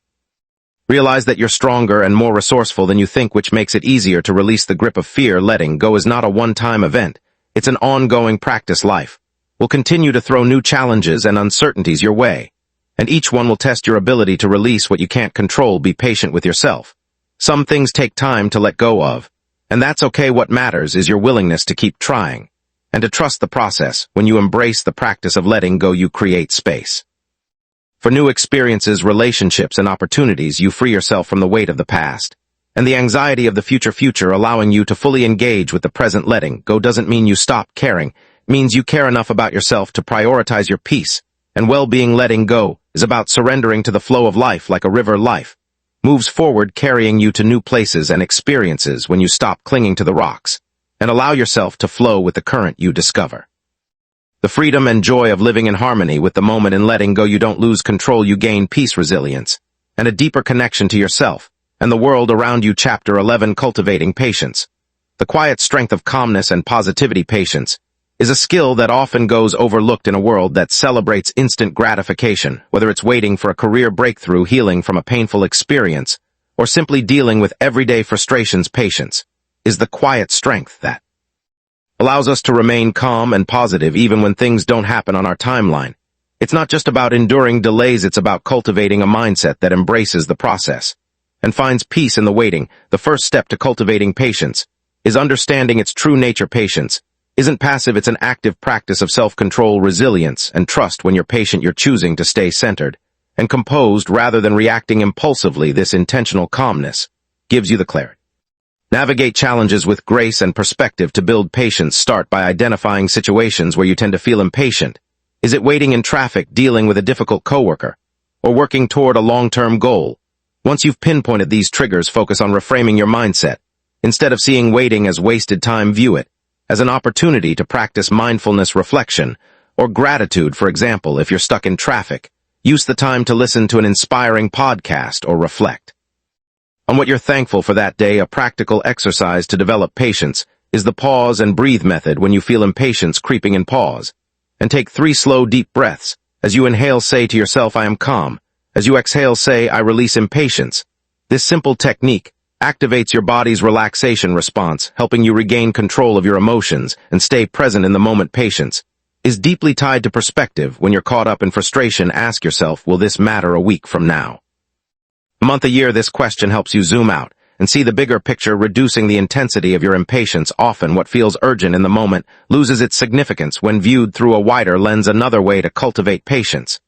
realize that you're stronger and more resourceful than you think, which makes it easier to release the grip of fear. Letting go is not a one-time event. It's an ongoing practice. Life will continue to throw new challenges and uncertainties your way, and each one will test your ability to release what you can't control. Be patient with yourself. Some things take time to let go of, and that's okay. What matters is your willingness to keep trying and to trust the process. When you embrace the practice of letting go, you create space for new experiences, relationships, and opportunities. You free yourself from the weight of the past and the anxiety of the future, allowing you to fully engage with the present. Letting go doesn't mean you stop caring. It means you care enough about yourself to prioritize your peace and well-being. Letting go is about surrendering to the flow of life like a river. Life moves forward carrying you to new places and experiences when you stop clinging to the rocks and allow yourself to flow with the current you discover. The freedom and joy of living in harmony with the moment and letting go, you don't lose control, you gain peace, resilience, and a deeper connection to yourself and the world around you. Chapter 11, Cultivating Patience. The quiet strength of calmness and positivity. Patience is a skill that often goes overlooked in a world that celebrates instant gratification, whether it's waiting for a career breakthrough, healing from a painful experience, or simply dealing with everyday frustrations. Patience is the quiet strength that allows us to remain calm and positive even when things don't happen on our timeline. It's not just about enduring delays, it's about cultivating a mindset that embraces the process and finds peace in the waiting. The first step to cultivating patience is understanding its true nature. Patience isn't passive, it's an active practice of self-control, resilience, and trust. When you're patient, you're choosing to stay centered and composed rather than reacting impulsively. This intentional calmness gives you the clarity. Navigate challenges with grace and perspective. To build patience, start by identifying situations where you tend to feel impatient. Is it waiting in traffic, dealing with a difficult coworker, or working toward a long-term goal? Once you've pinpointed these triggers, focus on reframing your mindset. Instead of seeing waiting as wasted time, view it as an opportunity to practice mindfulness, reflection, or gratitude. For example, if you're stuck in traffic, use the time to listen to an inspiring podcast or reflect on what you're thankful for that day. A practical exercise to develop patience is the pause and breathe method. When you feel impatience creeping in, pause and take 3 slow, deep breaths. As you inhale, say to yourself, I am calm. As you exhale, say, I release impatience. This simple technique activates your body's relaxation response, helping you regain control of your emotions and stay present in the moment. Patience is deeply tied to perspective. When you're caught up in frustration, ask yourself, will this matter a week from now? A month, a year? This question helps you zoom out and see the bigger picture, reducing the intensity of your impatience. Often what feels urgent in the moment loses its significance when viewed through a wider lens. Another way to cultivate patience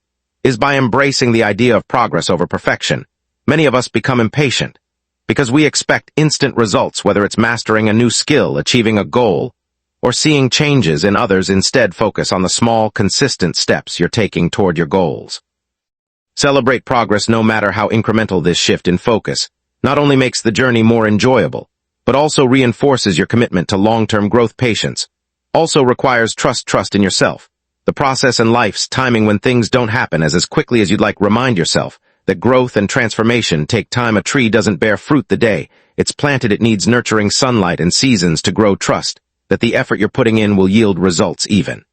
is by embracing the idea of progress over perfection. Many of us become impatient because we expect instant results, whether it's mastering a new skill, achieving a goal, or seeing changes in others. Instead, focus on the small, consistent steps you're taking toward your goals. Celebrate progress, no matter how incremental. This shift in focus not only makes the journey more enjoyable, but also reinforces your commitment to long-term growth. Patience also requires trust in yourself, the process, and life's timing. When things don't happen as quickly as you'd like, remind yourself that growth and transformation take time. A tree doesn't bear fruit the day it's planted. It needs nurturing, sunlight, and seasons to grow. Trust that the effort you're putting in will yield results even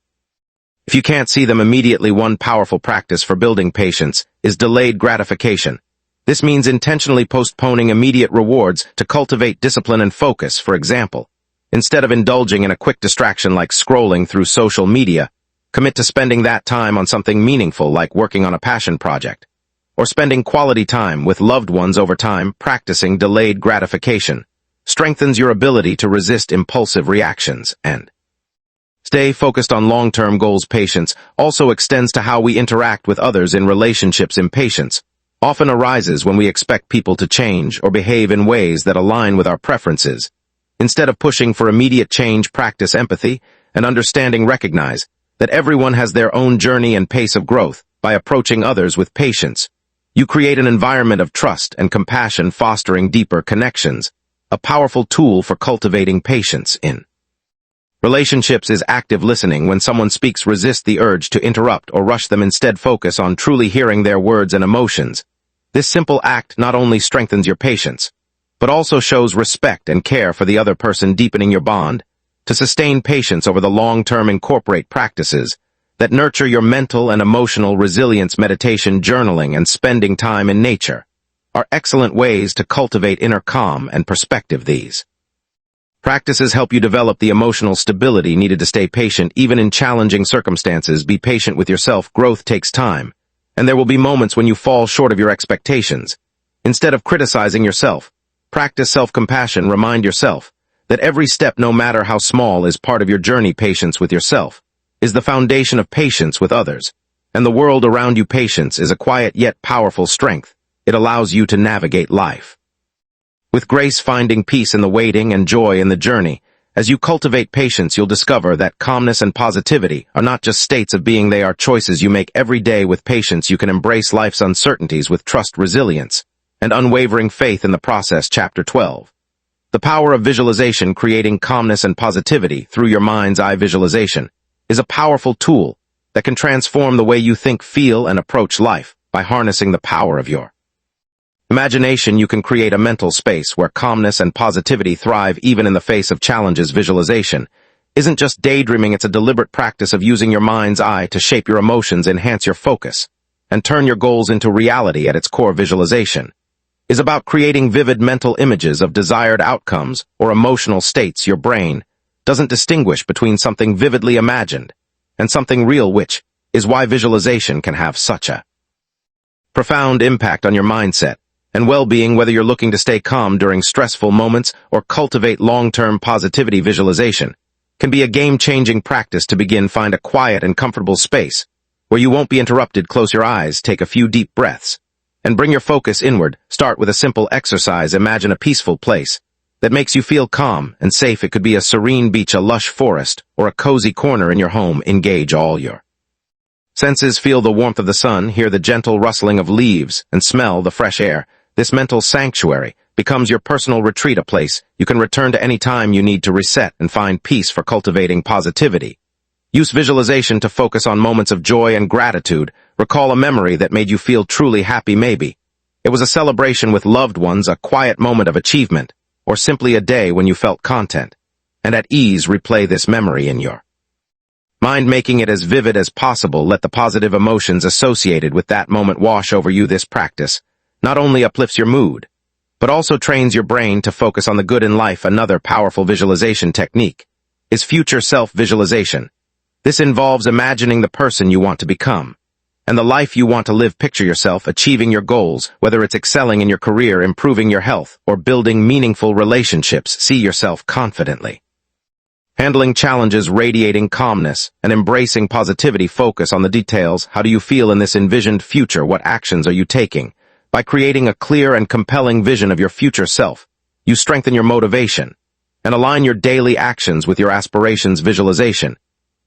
if you can't see them immediately. One powerful practice for building patience is delayed gratification. This means intentionally postponing immediate rewards to cultivate discipline and focus. For example, instead of indulging in a quick distraction like scrolling through social media, commit to spending that time on something meaningful like working on a passion project or spending quality time with loved ones. Over time, practicing delayed gratification strengthens your ability to resist impulsive reactions and stay focused on long-term goals. Patience also extends to how we interact with others in relationships. Impatience often arises when we expect people to change or behave in ways that align with our preferences. Instead of pushing for immediate change, practice empathy and understanding. Recognize that everyone has their own journey and pace of growth. By approaching others with patience, you create an environment of trust and compassion, fostering deeper connections. A powerful tool for cultivating patience in relationships is active listening. When someone speaks, resist the urge to interrupt or rush them. Instead, focus on truly hearing their words and emotions. This simple act not only strengthens your patience, but also shows respect and care for the other person, deepening your bond. To sustain patience over the long term, incorporate practices that nurture your mental and emotional resilience. Meditation, journaling, and spending time in nature are excellent ways to cultivate inner calm and perspective. These practices help you develop the emotional stability needed to stay patient even in challenging circumstances. Be patient with yourself. Growth takes time, and there will be moments when you fall short of your expectations. Instead of criticizing yourself, practice self-compassion. Remind yourself that every step, no matter how small, is part of your journey. Patience with yourself is the foundation of patience with others and the world around you. Patience is a quiet yet powerful strength. It allows you to navigate life with grace, finding peace in the waiting and joy in the journey. As you cultivate patience, you'll discover that calmness and positivity are not just states of being, they are choices you make every day. With patience, you can embrace life's uncertainties with trust, resilience, and unwavering faith in the process, Chapter 12. The power of visualization, creating calmness and positivity through your mind's eye visualization, is a powerful tool that can transform the way you think, feel, and approach life by harnessing the power of your imagination. You can create a mental space where calmness and positivity thrive even in the face of challenges. Visualization isn't just daydreaming, it's a deliberate practice of using your mind's eye to shape your emotions, enhance your focus, and turn your goals into reality. At its core, visualization is about creating vivid mental images of desired outcomes or emotional states. Your brain doesn't distinguish between something vividly imagined and something real, which is why visualization can have such a profound impact on your mindset and well-being. Whether you're looking to stay calm during stressful moments or cultivate long-term positivity, visualization can be a game-changing practice to begin. Find a quiet and comfortable space where you won't be interrupted. Close your eyes, take a few deep breaths, and bring your focus inward. Start with a simple exercise. Imagine a peaceful place that makes you feel calm and safe. It could be a serene beach, a lush forest, or a cozy corner in your home. Engage all your senses. Feel the warmth of the sun, hear the gentle rustling of leaves, and smell the fresh air. This mental sanctuary becomes your personal retreat, a place you can return to any time you need to reset and find peace. For cultivating positivity, use visualization to focus on moments of joy and gratitude. Recall a memory that made you feel truly happy. Maybe it was a celebration with loved ones, a quiet moment of achievement, or simply a day when you felt content and at ease. Replay this memory in your mind, making it as vivid as possible. Let the positive emotions associated with that moment wash over you. This practice not only uplifts your mood, but also trains your brain to focus on the good in life. Another powerful visualization technique is future self-visualization. This involves imagining the person you want to become and the life you want to live. Picture yourself achieving your goals, whether it's excelling in your career, improving your health, or building meaningful relationships. See yourself confidently handling challenges, radiating calmness, and embracing positivity. Focus on the details. How do you feel in this envisioned future? What actions are you taking? By creating a clear and compelling vision of your future self, you strengthen your motivation and align your daily actions with your aspirations. Visualization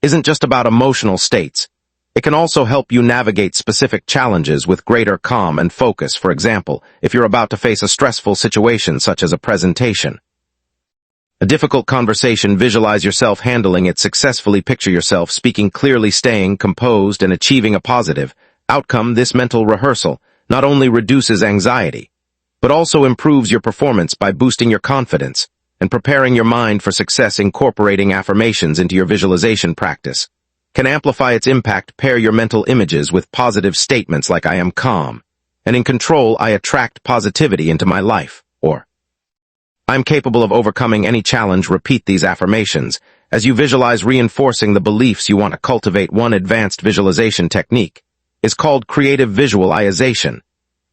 isn't just about emotional states. It can also help you navigate specific challenges with greater calm and focus. For example, if you're about to face a stressful situation such as a presentation, a difficult conversation, visualize yourself handling it successfully. Picture yourself speaking clearly, staying composed, and achieving a positive outcome. This mental rehearsal not only reduces anxiety, but also improves your performance by boosting your confidence and preparing your mind for success. Incorporating affirmations into your visualization practice can amplify its impact. Pair your mental images with positive statements like "I am calm and in control, I attract positivity into my life," or "I'm capable of overcoming any challenge." Repeat these affirmations as you visualize, reinforcing the beliefs you want to cultivate. One advanced visualization technique is called creative visualization.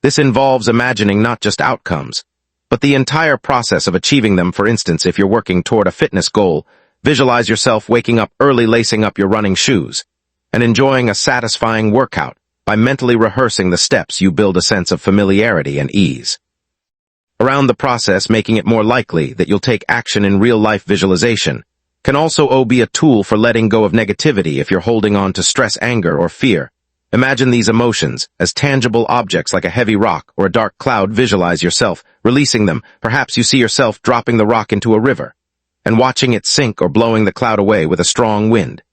This involves imagining not just outcomes, but the entire process of achieving them. For instance, if you're working toward a fitness goal, visualize yourself waking up early, lacing up your running shoes, and enjoying a satisfying workout. By mentally rehearsing the steps, you build a sense of familiarity and ease around the process, making it more likely that you'll take action in real life. Visualization can also be a tool for letting go of negativity. If you're holding on to stress, anger, or fear, imagine these emotions as tangible objects like a heavy rock or a dark cloud. Visualize yourself releasing them. Perhaps you see yourself dropping the rock into a river and watching it sink, or blowing the cloud away with a strong wind.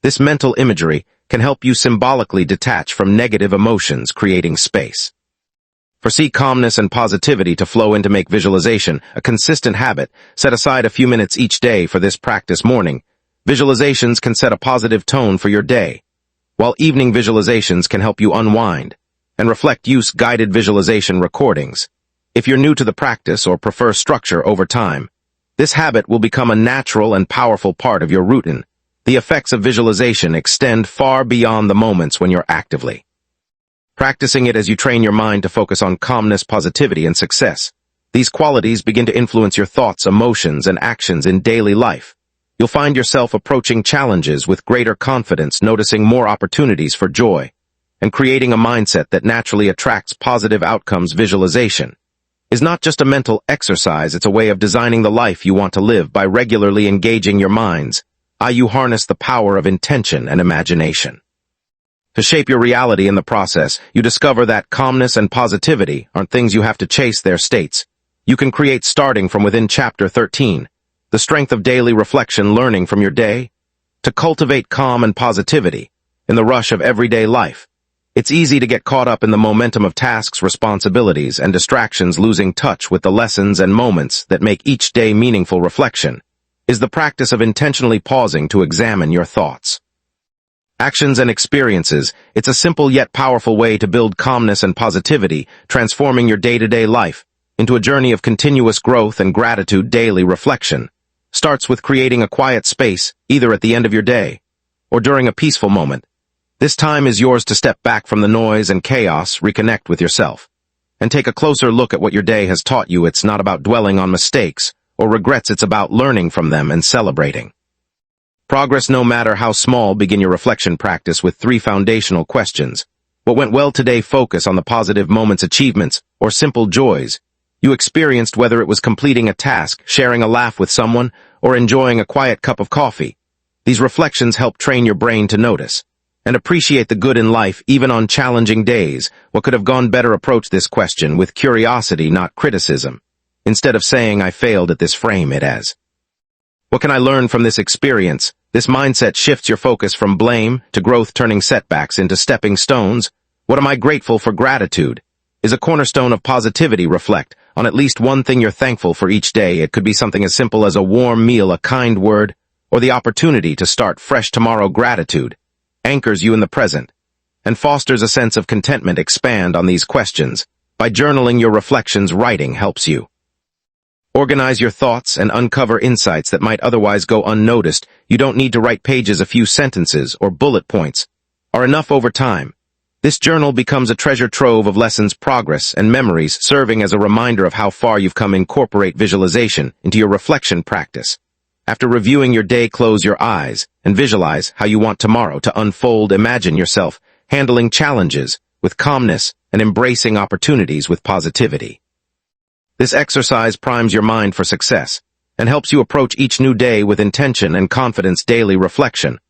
This mental imagery can help you symbolically detach from negative emotions, creating space for calmness and positivity to flow into. Make visualization a consistent habit. Set aside a few minutes each day for this practice. Morning visualizations can set a positive tone for your day, while evening visualizations can help you unwind and reflect. Use guided visualization recordings. If you're new to the practice or prefer structure, over time, this habit will become a natural and powerful part of your routine. The effects of visualization extend far beyond the moments when you're actively practicing it. As you train your mind to focus on calmness, positivity, and success, these qualities begin to influence your thoughts, emotions, and actions in daily life. You'll find yourself approaching challenges with greater confidence, noticing more opportunities for joy, and creating a mindset that naturally attracts positive outcomes. Visualization is not just a mental exercise, it's a way of designing the life you want to live. By regularly engaging your minds, you harness the power of intention and imagination. To shape your reality in the process, you discover that calmness and positivity aren't things you have to chase, their states. You can create starting from within Chapter 13, the strength of daily reflection, learning from your day. To cultivate calm and positivity in the rush of everyday life. It's easy to get caught up in the momentum of tasks, responsibilities, and distractions, losing touch with the lessons and moments that make each day meaningful. Reflection is the practice of intentionally pausing to examine your thoughts, actions, and experiences. It's a simple yet powerful way to build calmness and positivity, transforming your day-to-day life into a journey of continuous growth and gratitude. Daily reflection starts with creating a quiet space, either at the end of your day or during a peaceful moment. This time is yours to step back from the noise and chaos, reconnect with yourself, and take a closer look at what your day has taught you. It's not about dwelling on mistakes or regrets, it's about learning from them and celebrating progress, no matter how small. Begin your reflection practice with 3 foundational questions. What went well today? Focus on the positive moments, achievements, or simple joys you experienced, whether it was completing a task, sharing a laugh with someone, or enjoying a quiet cup of coffee. These reflections help train your brain to notice and appreciate the good in life, even on challenging days. What could have gone better? Approach this question with curiosity, not criticism. Instead of saying, I failed at this, frame it as, what can I learn from this experience? This mindset shifts your focus from blame to growth, turning setbacks into stepping stones. What am I grateful for? Gratitude is a cornerstone of positivity. Reflect on at least one thing you're thankful for each day. It could be something as simple as a warm meal, a kind word, or the opportunity to start fresh tomorrow. Gratitude anchors you in the present and fosters a sense of contentment. Expand on these questions by journaling your reflections. Writing helps you organize your thoughts and uncover insights that might otherwise go unnoticed. You don't need to write pages. A few sentences or bullet points are enough. Over time, this journal becomes a treasure trove of lessons, progress, and memories, serving as a reminder of how far you've come. Incorporate visualization into your reflection practice. After reviewing your day, close your eyes and visualize how you want tomorrow to unfold. Imagine yourself handling challenges with calmness and embracing opportunities with positivity. This exercise primes your mind for success and helps you approach each new day with intention and confidence. Daily reflection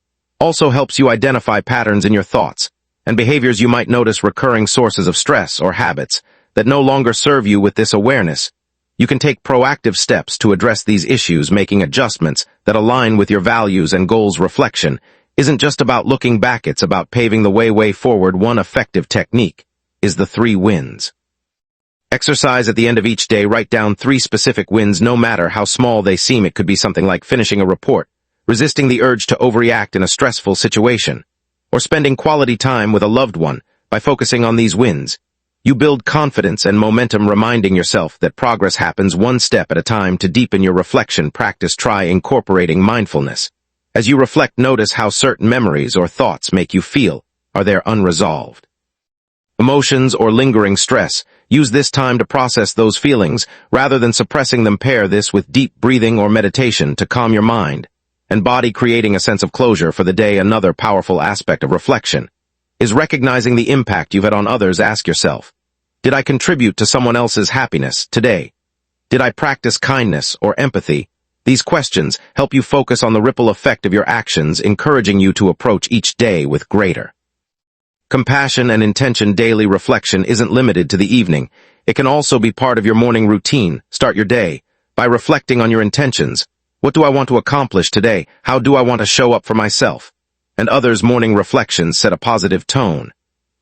also helps you identify patterns in your thoughts and behaviors. You might notice recurring sources of stress or habits that no longer serve you. With this awareness, you can take proactive steps to address these issues, making adjustments that align with your values and goals. Reflection isn't just about looking back, it's about paving the way forward. One effective technique is the 3 wins exercise. At the end of each day, write down 3 specific wins, no matter how small they seem. It could be something like finishing a report, resisting the urge to overreact in a stressful situation, or spending quality time with a loved one. By focusing on these wins, you build confidence and momentum, reminding yourself that progress happens one step at a time. To deepen your reflection practice, try incorporating mindfulness. As you reflect, notice how certain memories or thoughts make you feel. Are there unresolved emotions or lingering stress? Use this time to process those feelings rather than suppressing them. Pair this with deep breathing or meditation to calm your mind and body, creating a sense of closure for the day. Another powerful aspect of reflection is recognizing the impact you've had on others. Ask yourself, did I contribute to someone else's happiness today? Did I practice kindness or empathy? These questions help you focus on the ripple effect of your actions, encouraging you to approach each day with greater compassion and intention. Daily reflection isn't limited to the evening. It can also be part of your morning routine. Start your day by reflecting on your intentions. What do I want to accomplish today? How do I want to show up for myself and others? Morning reflections set a positive tone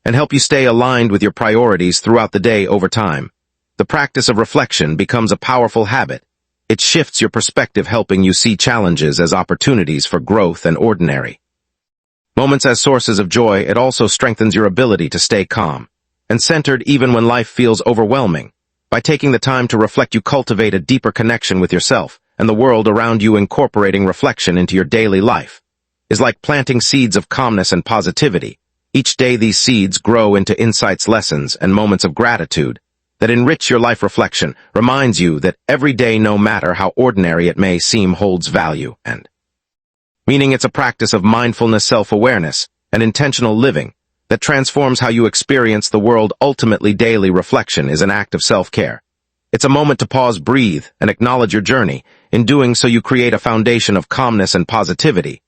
and help you stay aligned with your priorities throughout the day. Over time, the practice of reflection becomes a powerful habit. It shifts your perspective, helping you see challenges as opportunities for growth and ordinary moments as sources of joy. It also strengthens your ability to stay calm and centered even when life feels overwhelming. By taking the time to reflect, you cultivate a deeper connection with yourself and the world around you. Incorporating reflection into your daily life is like planting seeds of calmness and positivity. Each day, these seeds grow into insights, lessons, and moments of gratitude that enrich your life. Reflection reminds you that every day, no matter how ordinary it may seem, holds value and meaning. It's a practice of mindfulness, self-awareness, and intentional living that transforms how you experience the world. Ultimately, daily reflection is an act of self-care. It's a moment to pause, breathe, and acknowledge your journey. In doing so, you create a foundation of calmness and positivity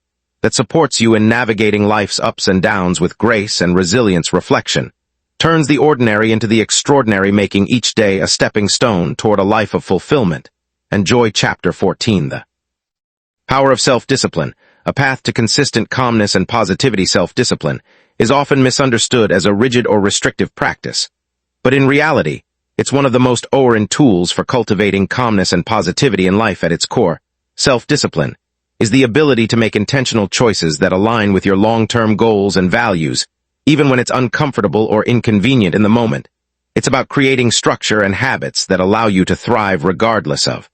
that supports you in navigating life's ups and downs with grace and resilience. Reflection turns the ordinary into the extraordinary, making each day a stepping stone toward a life of fulfillment and joy. Chapter 14. The Power of Self-Discipline, a path to consistent calmness and positivity. Self-discipline is often misunderstood as a rigid or restrictive practice, but in reality, it's one of the most powerful tools for cultivating calmness and positivity in life. At its core, self-discipline is the ability to make intentional choices that align with your long-term goals and values, even when it's uncomfortable or inconvenient in the moment. It's about creating structure and habits that allow you to thrive regardless of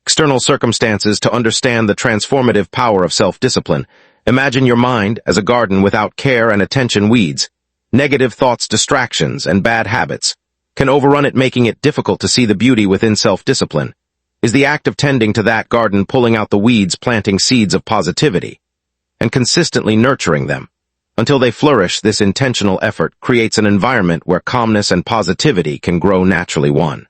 external circumstances. To understand the transformative power of self-discipline, imagine your mind as a garden without care and attention. Weeds, negative thoughts, distractions, and bad habits can overrun it, making it difficult to see the beauty within. Self-discipline is the act of tending to that garden, pulling out the weeds, planting seeds of positivity, and consistently nurturing them until they flourish. This intentional effort creates an environment where calmness and positivity can grow naturally. One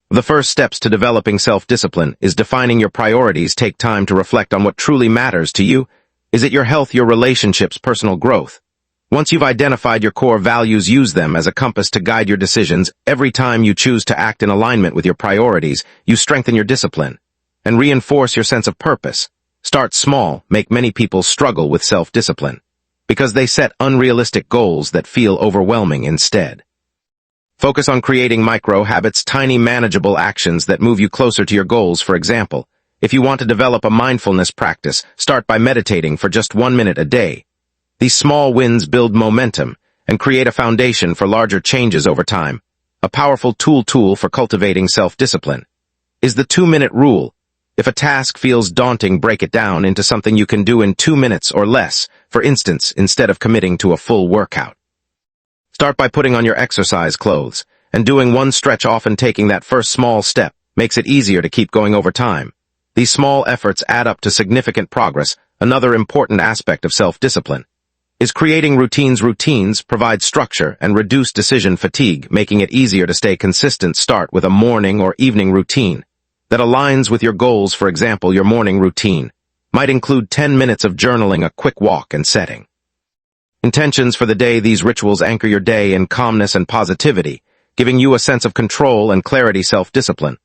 of the first steps to developing self-discipline is defining your priorities. Take time to reflect on what truly matters to you. Is it your health, your relationships, personal growth? Once you've identified your core values, use them as a compass to guide your decisions. Every time you choose to act in alignment with your priorities, you strengthen your discipline and reinforce your sense of purpose. Start small. Many people struggle with self-discipline because they set unrealistic goals that feel overwhelming. Instead, focus on creating micro habits, tiny manageable actions that move you closer to your goals. For example, if you want to develop a mindfulness practice, start by meditating for just 1 minute a day. These small wins build momentum and create a foundation for larger changes over time. A powerful tool for cultivating self-discipline is the 2-minute rule. If a task feels daunting, break it down into something you can do in 2 minutes or less. For instance, instead of committing to a full workout, start by putting on your exercise clothes and doing one stretch. Often taking that first small step makes it easier to keep going over time. These small efforts add up to significant progress. Another important aspect of self-discipline is creating routines. Routines provide structure and reduce decision fatigue, making it easier to stay consistent. Start with a morning or evening routine that aligns with your goals. For example, your morning routine might include 10 minutes of journaling, a quick walk, and setting intentions for the day. These rituals anchor your day in calmness and positivity, giving you a sense of control and clarity. Self-discipline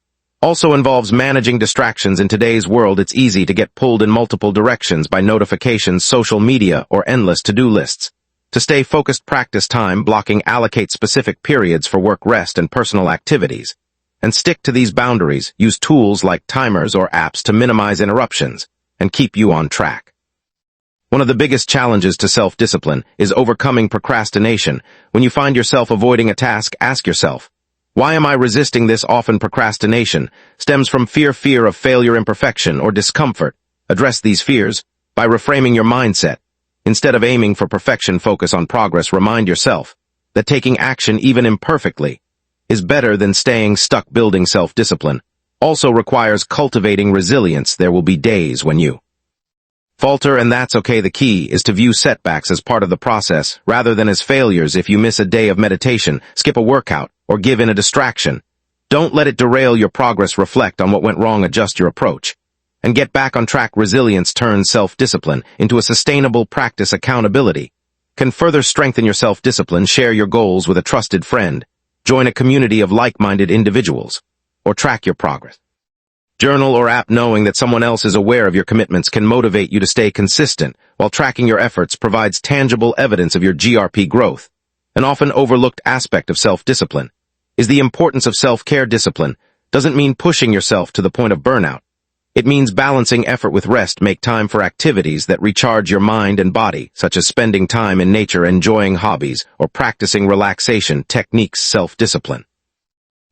also involves managing distractions. In today's world, it's easy to get pulled in multiple directions by notifications, social media, or endless to-do lists. To stay focused, practice time blocking. Allocate specific periods for work, rest, and personal activities, and stick to these boundaries. Use tools like timers or apps to minimize interruptions and keep you on track. One of the biggest challenges to self-discipline is overcoming procrastination. When you find yourself avoiding a task, ask yourself, why am I resisting this? Often procrastination stems from fear of failure, imperfection, or discomfort. Address these fears by reframing your mindset. Instead of aiming for perfection, focus on progress. Remind yourself that taking action, even imperfectly, is better than staying stuck. Building self-discipline also requires cultivating resilience. There will be days when you falter, and that's okay. The key is to view setbacks as part of the process rather than as failures. If you miss a day of meditation, skip a workout, or give in a distraction, don't let it derail your progress. Reflect on what went wrong, adjust your approach, and get back on track. Resilience turns self-discipline into a sustainable practice. Accountability can further strengthen your self-discipline. Share your goals with a trusted friend, join a community of like-minded individuals, or track your progress. Journal or app. Knowing that someone else is aware of your commitments can motivate you to stay consistent, while tracking your efforts provides tangible evidence of your GRP growth. An often overlooked aspect of self-discipline is the importance of self-care. Discipline doesn't mean pushing yourself to the point of burnout. It means balancing effort with rest. Make time for activities that recharge your mind and body, such as spending time in nature, enjoying hobbies, or practicing relaxation techniques. Self-discipline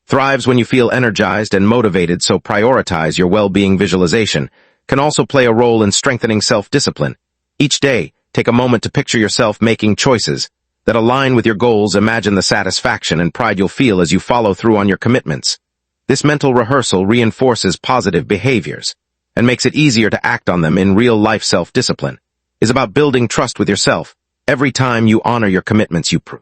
thrives when you feel energized and motivated, so prioritize your well-being. Visualization can also play a role in strengthening self-discipline. Each day, take a moment to picture yourself making choices that align with your goals. Imagine the satisfaction and pride you'll feel as you follow through on your commitments. This mental rehearsal reinforces positive behaviors and makes it easier to act on them in real life. Self-discipline is about building trust with yourself. Every time you honor your commitments, you prove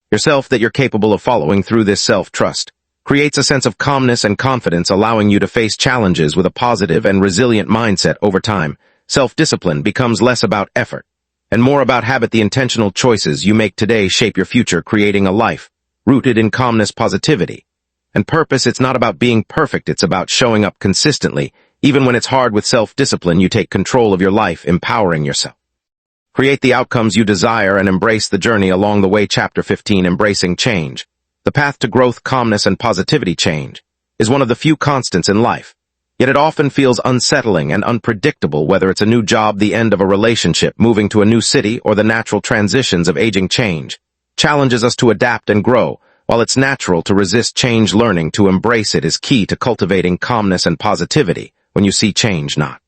yourself that you're capable of following through. This self-trust creates a sense of calmness and confidence, allowing you to face challenges with a positive and resilient mindset. Over time, self-discipline becomes less about effort and more about habit. The intentional choices you make today shape your future, creating a life rooted in calmness, positivity, and purpose. It's not about being perfect, it's about showing up consistently. Even when it's hard, with self-discipline, you take control of your life, empowering yourself. Create the outcomes you desire and embrace the journey along the way. Chapter 15, Embracing Change. The path to growth, calmness, and positivity. Change is one of the few constants in life, yet it often feels unsettling and unpredictable, whether it's a new job, the end of a relationship, moving to a new city, or the natural transitions of aging. Change challenges us to adapt and grow. While it's natural to resist change, learning to embrace it is key to cultivating calmness and positivity. When you see change not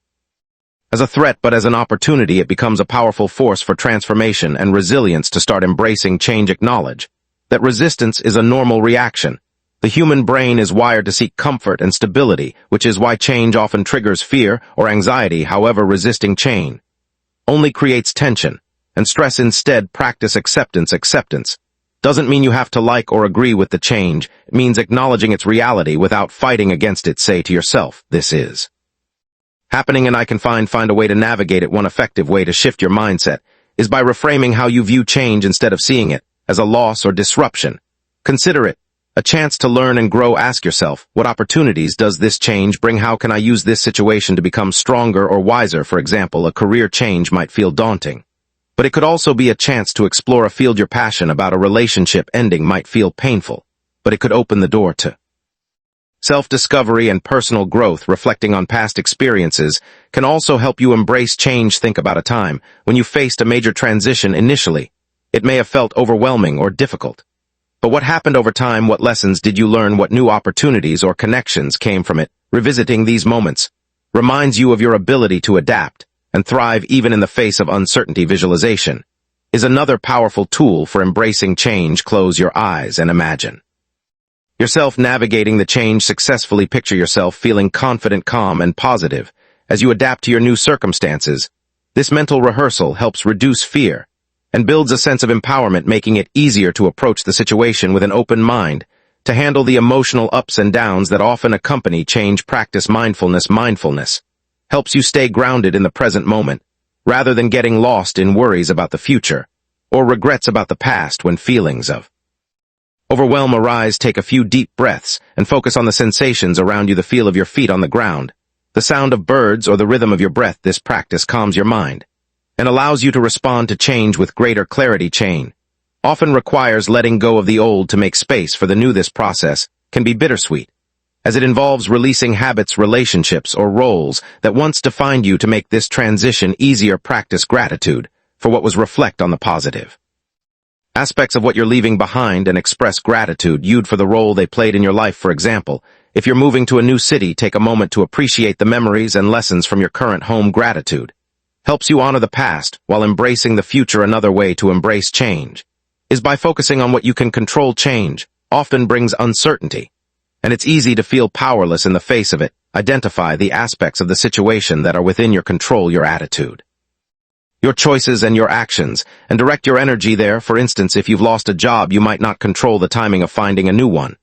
as a threat but as an opportunity, it becomes a powerful force for transformation and resilience. To start embracing change, acknowledge that resistance is a normal reaction. The human brain is wired to seek comfort and stability, which is why change often triggers fear or anxiety. However, resisting change only creates tension and stress. Instead, practice acceptance. Acceptance doesn't mean you have to like or agree with the change. It means acknowledging its reality without fighting against it. Say to yourself, this is happening and I can find a way to navigate it. One effective way to shift your mindset is by reframing how you view change. Instead of seeing it as a loss or disruption, consider it a chance to learn and grow. Ask yourself, what opportunities does this change bring? How can I use this situation to become stronger or wiser? For example, a career change might feel daunting, but it could also be a chance to explore a field you're passionate about. A relationship ending might feel painful, but it could open the door to self-discovery and personal growth. Reflecting on past experiences can also help you embrace change. Think about a time when you faced a major transition. Initially, it may have felt overwhelming or difficult. But what happened over time? What lessons did you learn? What new opportunities or connections came from it? Revisiting these moments reminds you of your ability to adapt and thrive even in the face of uncertainty. Visualization is another powerful tool for embracing change. Close your eyes and imagine yourself navigating the change successfully. Picture yourself feeling confident, calm, and positive as you adapt to your new circumstances. This mental rehearsal helps reduce fear and builds a sense of empowerment, making it easier to approach the situation with an open mind. To handle the emotional ups and downs that often accompany change, practice mindfulness. Mindfulness helps you stay grounded in the present moment, rather than getting lost in worries about the future or regrets about the past. When feelings of overwhelm arise, take a few deep breaths and focus on the sensations around you, the feel of your feet on the ground, the sound of birds, or the rhythm of your breath. This practice calms your mind and allows you to respond to change with greater clarity. Change often requires letting go of the old to make space for the new. This process can be bittersweet, as it involves releasing habits, relationships, or roles that once defined you. To make this transition easier, practice gratitude for what was. Reflect on the positive aspects of what you're leaving behind and express gratitude for the role they played in your life. For example, if you're moving to a new city, take a moment to appreciate the memories and lessons from your current home. Gratitude helps you honor the past while embracing the future. Another way to embrace change is by focusing on what you can control. Change often brings uncertainty, and it's easy to feel powerless in the face of it. Identify the aspects of the situation that are within your control, your attitude, your choices, and your actions, and direct your energy there. For instance, if you've lost a job, you might not control the timing of finding a new one,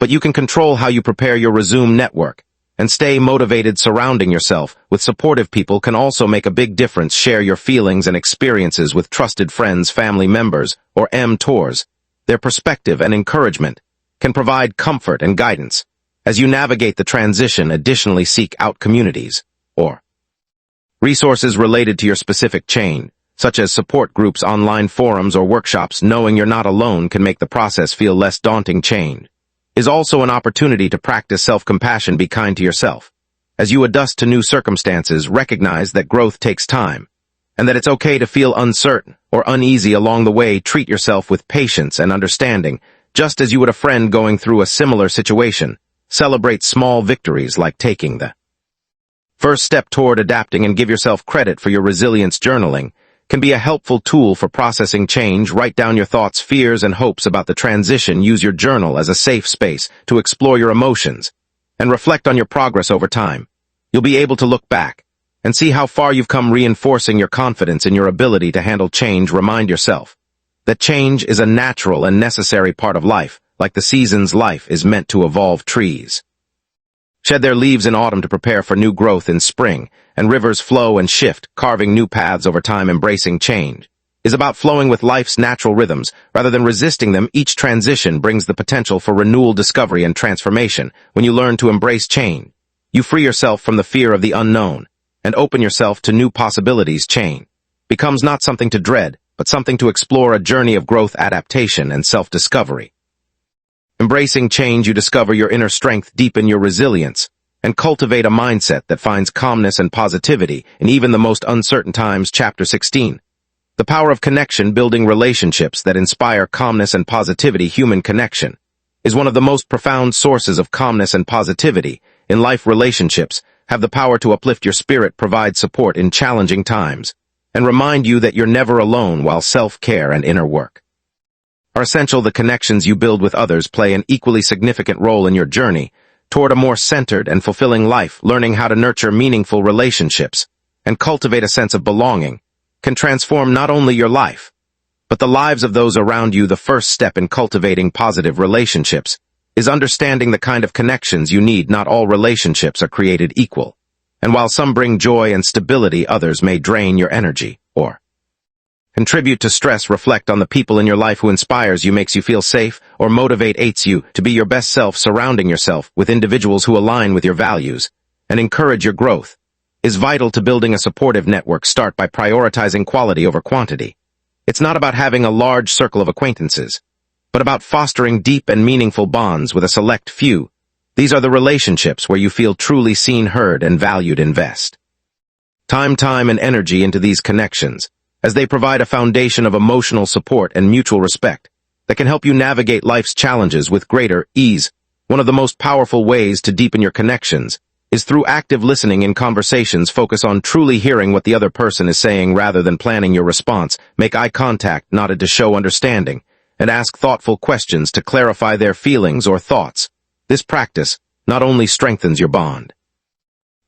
but you can control how you prepare your resume. Network and stay motivated. Surrounding yourself with supportive people can also make a big difference. Share your feelings and experiences with trusted friends, family members, or mentors. Their perspective and encouragement can provide comfort and guidance as you navigate the transition. Additionally, seek out communities or resources related to your specific change, such as support groups, online forums, or workshops. Knowing you're not alone can make the process feel less daunting. Change is also an opportunity to practice self-compassion. Be kind to yourself. As you adjust to new circumstances, recognize that growth takes time, and that it's okay to feel uncertain or uneasy along the way. Treat yourself with patience and understanding, just as you would a friend going through a similar situation. Celebrate small victories like taking the first step toward adapting, and give yourself credit for your resilience. Journaling can be a helpful tool for processing change. Write down your thoughts, fears, and hopes about the transition. Use your journal as a safe space to explore your emotions and reflect on your progress over time. You'll be able to look back and see how far you've come, reinforcing your confidence in your ability to handle change. Remind yourself that change is a natural and necessary part of life. Like the seasons, life is meant to evolve. Trees shed their leaves in autumn to prepare for new growth in spring, and rivers flow and shift, carving new paths over time, embracing change, is about flowing with life's natural rhythms. Rather than resisting them, each transition brings the potential for renewal, discovery, and transformation. When you learn to embrace change, you free yourself from the fear of the unknown and open yourself to new possibilities. Change becomes not something to dread, but something to explore, a journey of growth, adaptation, and self-discovery. Embracing change, you discover your inner strength, deepen your resilience, and cultivate a mindset that finds calmness and positivity in even the most uncertain times. Chapter 16. The power of connection, building relationships that inspire calmness and positivity. Human connection is one of the most profound sources of calmness and positivity in life. Relationships have the power to uplift your spirit, provide support in challenging times, and remind you that you're never alone. While self-care and inner work are essential, the connections you build with others play an equally significant role in your journey toward a more centered and fulfilling life. Learning how to nurture meaningful relationships and cultivate a sense of belonging can transform not only your life, but the lives of those around you. The first step in cultivating positive relationships is understanding the kind of connections you need. Not all relationships are created equal, and while some bring joy and stability, others may drain your energy or contribute to stress. Reflect on the people in your life who inspires you, makes you feel safe, or motivates you to be your best self. Surrounding yourself with individuals who align with your values and encourage your growth is vital to building a supportive network. Start by prioritizing quality over quantity. It's not about having a large circle of acquaintances, but about fostering deep and meaningful bonds with a select few. These are the relationships where you feel truly seen, heard, and valued. Invest time, and energy into these connections, as they provide a foundation of emotional support and mutual respect that can help you navigate life's challenges with greater ease. One of the most powerful ways to deepen your connections is through active listening in conversations. Focus on truly hearing what the other person is saying rather than planning your response. Make eye contact, nodded to show understanding, and ask thoughtful questions to clarify their feelings or thoughts. This practice not only strengthens your bond,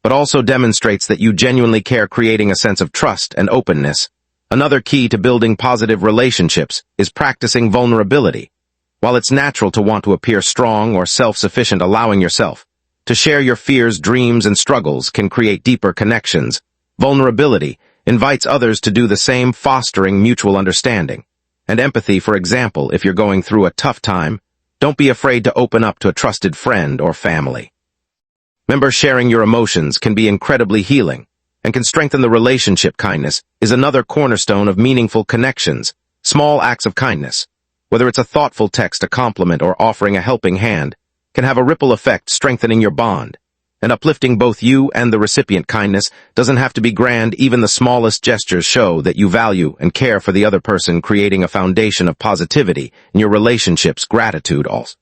but also demonstrates that you genuinely care, creating a sense of trust and openness. Another key to building positive relationships is practicing vulnerability. While it's natural to want to appear strong or self-sufficient, allowing yourself to share your fears, dreams, and struggles can create deeper connections. Vulnerability invites others to do the same, fostering mutual understanding and empathy. For example, if you're going through a tough time, don't be afraid to open up to a trusted friend or family member. Sharing your emotions can be incredibly healing and can strengthen the relationship. Kindness is another cornerstone of meaningful connections. Small acts of kindness, whether it's a thoughtful text, a compliment, or offering a helping hand, can have a ripple effect, strengthening your bond and uplifting both you and the recipient. Kindness doesn't have to be grand. Even the smallest gestures show that you value and care for the other person, creating a foundation of positivity in your relationships. Gratitude also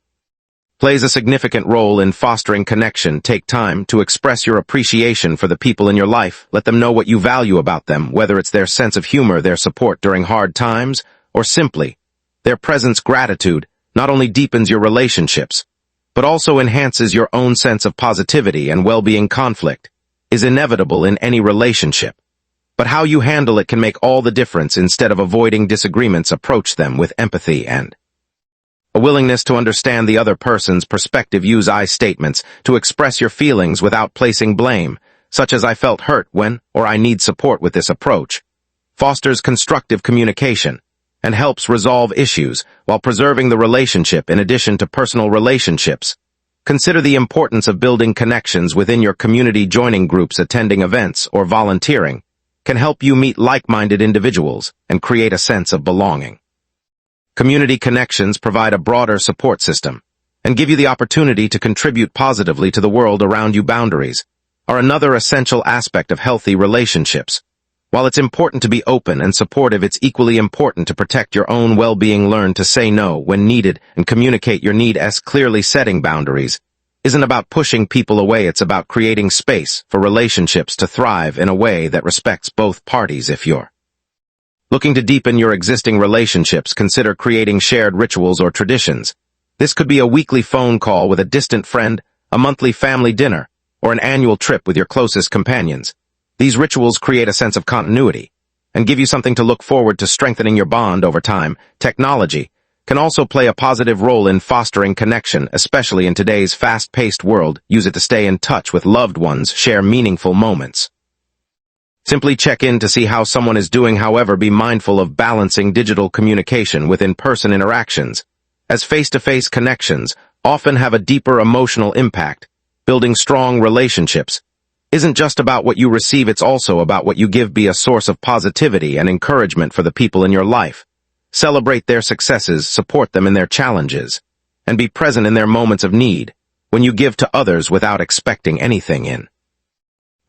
plays a significant role in fostering connection. Take time to express your appreciation for the people in your life. Let them know what you value about them, whether it's their sense of humor, their support during hard times, or simply their presence. Gratitude not only deepens your relationships, but also enhances your own sense of positivity and well-being. Conflict is inevitable in any relationship, but how you handle it can make all the difference. Instead of avoiding disagreements, approach them with empathy and a willingness to understand the other person's perspective. Use I statements to express your feelings without placing blame, such as "I felt hurt when," or "I need support with this." Approach fosters constructive communication and helps resolve issues while preserving the relationship. In addition to personal relationships, consider the importance of building connections within your community. Joining groups, attending events, or volunteering can help you meet like-minded individuals and create a sense of belonging. Community connections provide a broader support system and give you the opportunity to contribute positively to the world around you. Boundaries are another essential aspect of healthy relationships. While it's important to be open and supportive, it's equally important to protect your own well-being. Learn to say no when needed and communicate your needs clearly. Setting boundaries isn't about pushing people away. It's about creating space for relationships to thrive in a way that respects both parties. If you're looking to deepen your existing relationships, consider creating shared rituals or traditions. This could be a weekly phone call with a distant friend, a monthly family dinner, or an annual trip with your closest companions. These rituals create a sense of continuity and give you something to look forward to, strengthening your bond over time. Technology can also play a positive role in fostering connection, especially in today's fast-paced world. Use it to stay in touch with loved ones, share meaningful moments. Simply check in to see how someone is doing. However, be mindful of balancing digital communication with in-person interactions, as face-to-face connections often have a deeper emotional impact. Building strong relationships isn't just about what you receive, it's also about what you give. Be a source of positivity and encouragement for the people in your life. Celebrate their successes, support them in their challenges, and be present in their moments of need. When you give to others without expecting anything in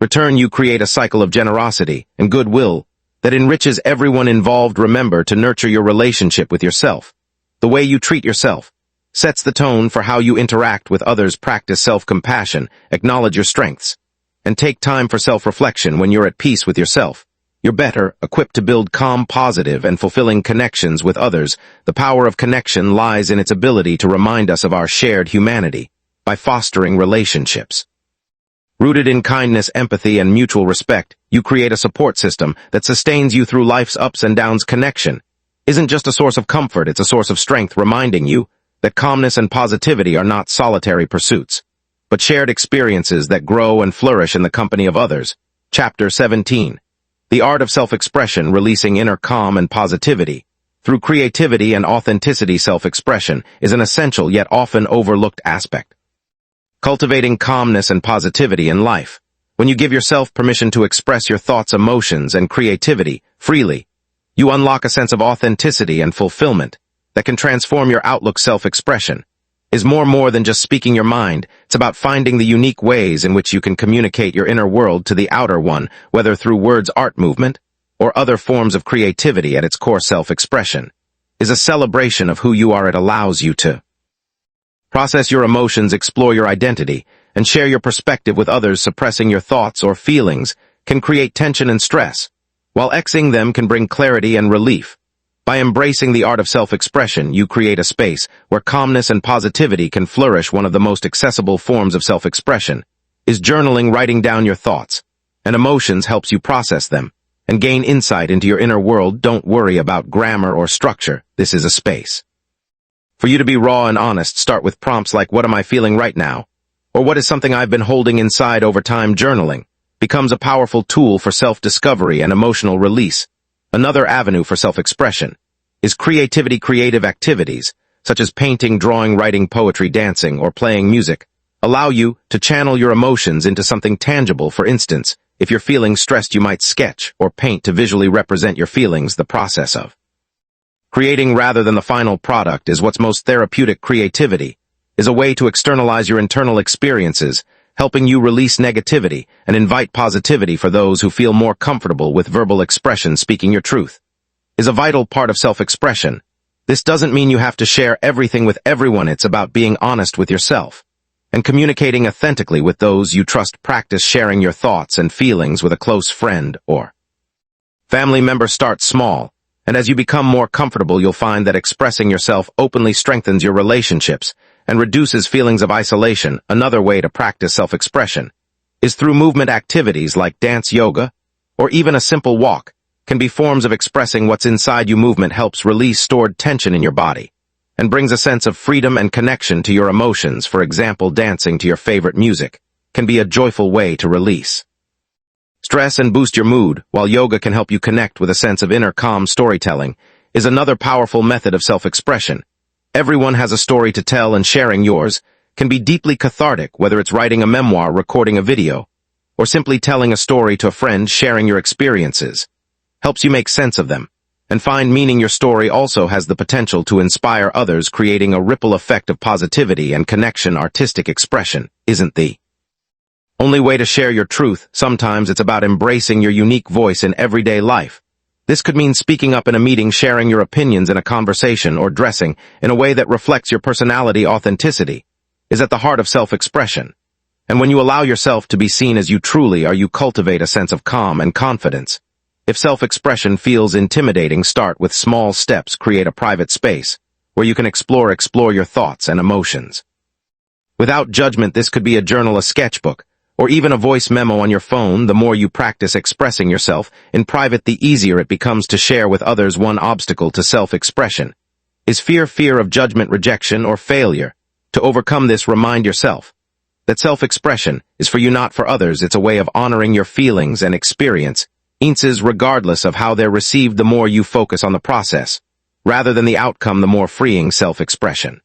return, you create a cycle of generosity and goodwill that enriches everyone involved. Remember to nurture your relationship with yourself. The way you treat yourself sets the tone for how you interact with others. Practice self-compassion, acknowledge your strengths, and take time for self-reflection. When you're at peace with yourself, you're better equipped to build calm, positive, and fulfilling connections with others. The power of connection lies in its ability to remind us of our shared humanity by fostering relationships rooted in kindness, empathy, and mutual respect. You create a support system that sustains you through life's ups and downs. Connection isn't just a source of comfort, it's a source of strength, reminding you that calmness and positivity are not solitary pursuits, but shared experiences that grow and flourish in the company of others. Chapter 17. The Art of Self-Expression, Releasing Inner Calm and Positivity. Through creativity and authenticity, self-expression is an essential yet often overlooked aspect. Cultivating calmness and positivity in life. When you give yourself permission to express your thoughts, emotions, and creativity freely, you unlock a sense of authenticity and fulfillment that can transform your outlook. Self-expression is more than just speaking your mind. It's about finding the unique ways in which you can communicate your inner world to the outer one, whether through words, art, movement, or other forms of creativity. At its core, self-expression is a celebration of who you are. It allows you to process your emotions, explore your identity, and share your perspective with others. Suppressing your thoughts or feelings can create tension and stress, while exing them can bring clarity and relief. By embracing the art of self-expression, you create a space where calmness and positivity can flourish. One of the most accessible forms of self-expression is journaling. Writing down your thoughts and emotions helps you process them and gain insight into your inner world. Don't worry about grammar or structure. This is a space for you to be raw and honest. Start with prompts like, what am I feeling right now? Or what is something I've been holding inside? Over time, journaling becomes a powerful tool for self-discovery and emotional release. Another avenue for self-expression is creativity. Creative activities, such as painting, drawing, writing, poetry, dancing, or playing music, allow you to channel your emotions into something tangible. For instance, if you're feeling stressed, you might sketch or paint to visually represent your feelings. The process of creating rather than the final product is what's most therapeutic. Creativity is a way to externalize your internal experiences, helping you release negativity and invite positivity. For those who feel more comfortable with verbal expression, speaking your truth is a vital part of self-expression. This doesn't mean you have to share everything with everyone. It's about being honest with yourself and communicating authentically with those you trust. Practice sharing your thoughts and feelings with a close friend or family member. Start small, and as you become more comfortable, you'll find that expressing yourself openly strengthens your relationships and reduces feelings of isolation. Another way to practice self-expression is through movement. Activities like dance, yoga, or even a simple walk can be forms of expressing what's inside you. Movement helps release stored tension in your body and brings a sense of freedom and connection to your emotions. For example, dancing to your favorite music can be a joyful way to release stress and boost your mood, while yoga can help you connect with a sense of inner calm. Storytelling is another powerful method of self-expression. Everyone has a story to tell, and sharing yours can be deeply cathartic, whether it's writing a memoir, recording a video, or simply telling a story to a friend. Sharing your experiences helps you make sense of them and find meaning. Your story also has the potential to inspire others, creating a ripple effect of positivity and connection. Artistic expression isn't the only way to share your truth. Sometimes it's about embracing your unique voice in everyday life. This could mean speaking up in a meeting, sharing your opinions in a conversation, or dressing in a way that reflects your personality. Authenticity is at the heart of self-expression, and when you allow yourself to be seen as you truly are, you cultivate a sense of calm and confidence. If self-expression feels intimidating, start with small steps. Create a private space where you can explore your thoughts and emotions without judgment. This could be a journal, a sketchbook, or even a voice memo on your phone. The more you practice expressing yourself in private, the easier it becomes to share with others. One obstacle to self-expression Is fear of judgment, rejection, or failure? To overcome this, remind yourself that self-expression is for you, not for others. It's a way of honoring your feelings and experiences regardless of how they're received. The more you focus on the process, rather than the outcome, the more freeing self-expression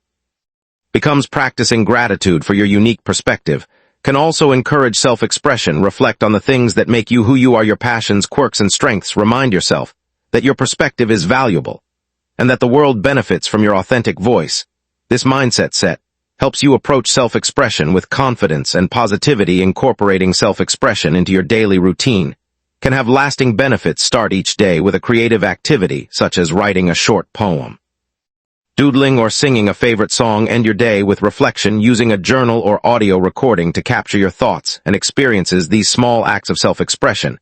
becomes. Practicing gratitude for your unique perspective can also encourage self-expression. Reflect on the things that make you who you are, your passions, quirks, and strengths. Remind yourself that your perspective is valuable and that the world benefits from your authentic voice. This mindset set helps you approach self-expression with confidence and positivity. Incorporating self-expression into your daily routine can have lasting benefits. Start each day with a creative activity, such as writing a short poem, doodling, or singing a favorite song. End your day with reflection, using a journal or audio recording to capture your thoughts and experiences. These small acts of self-expression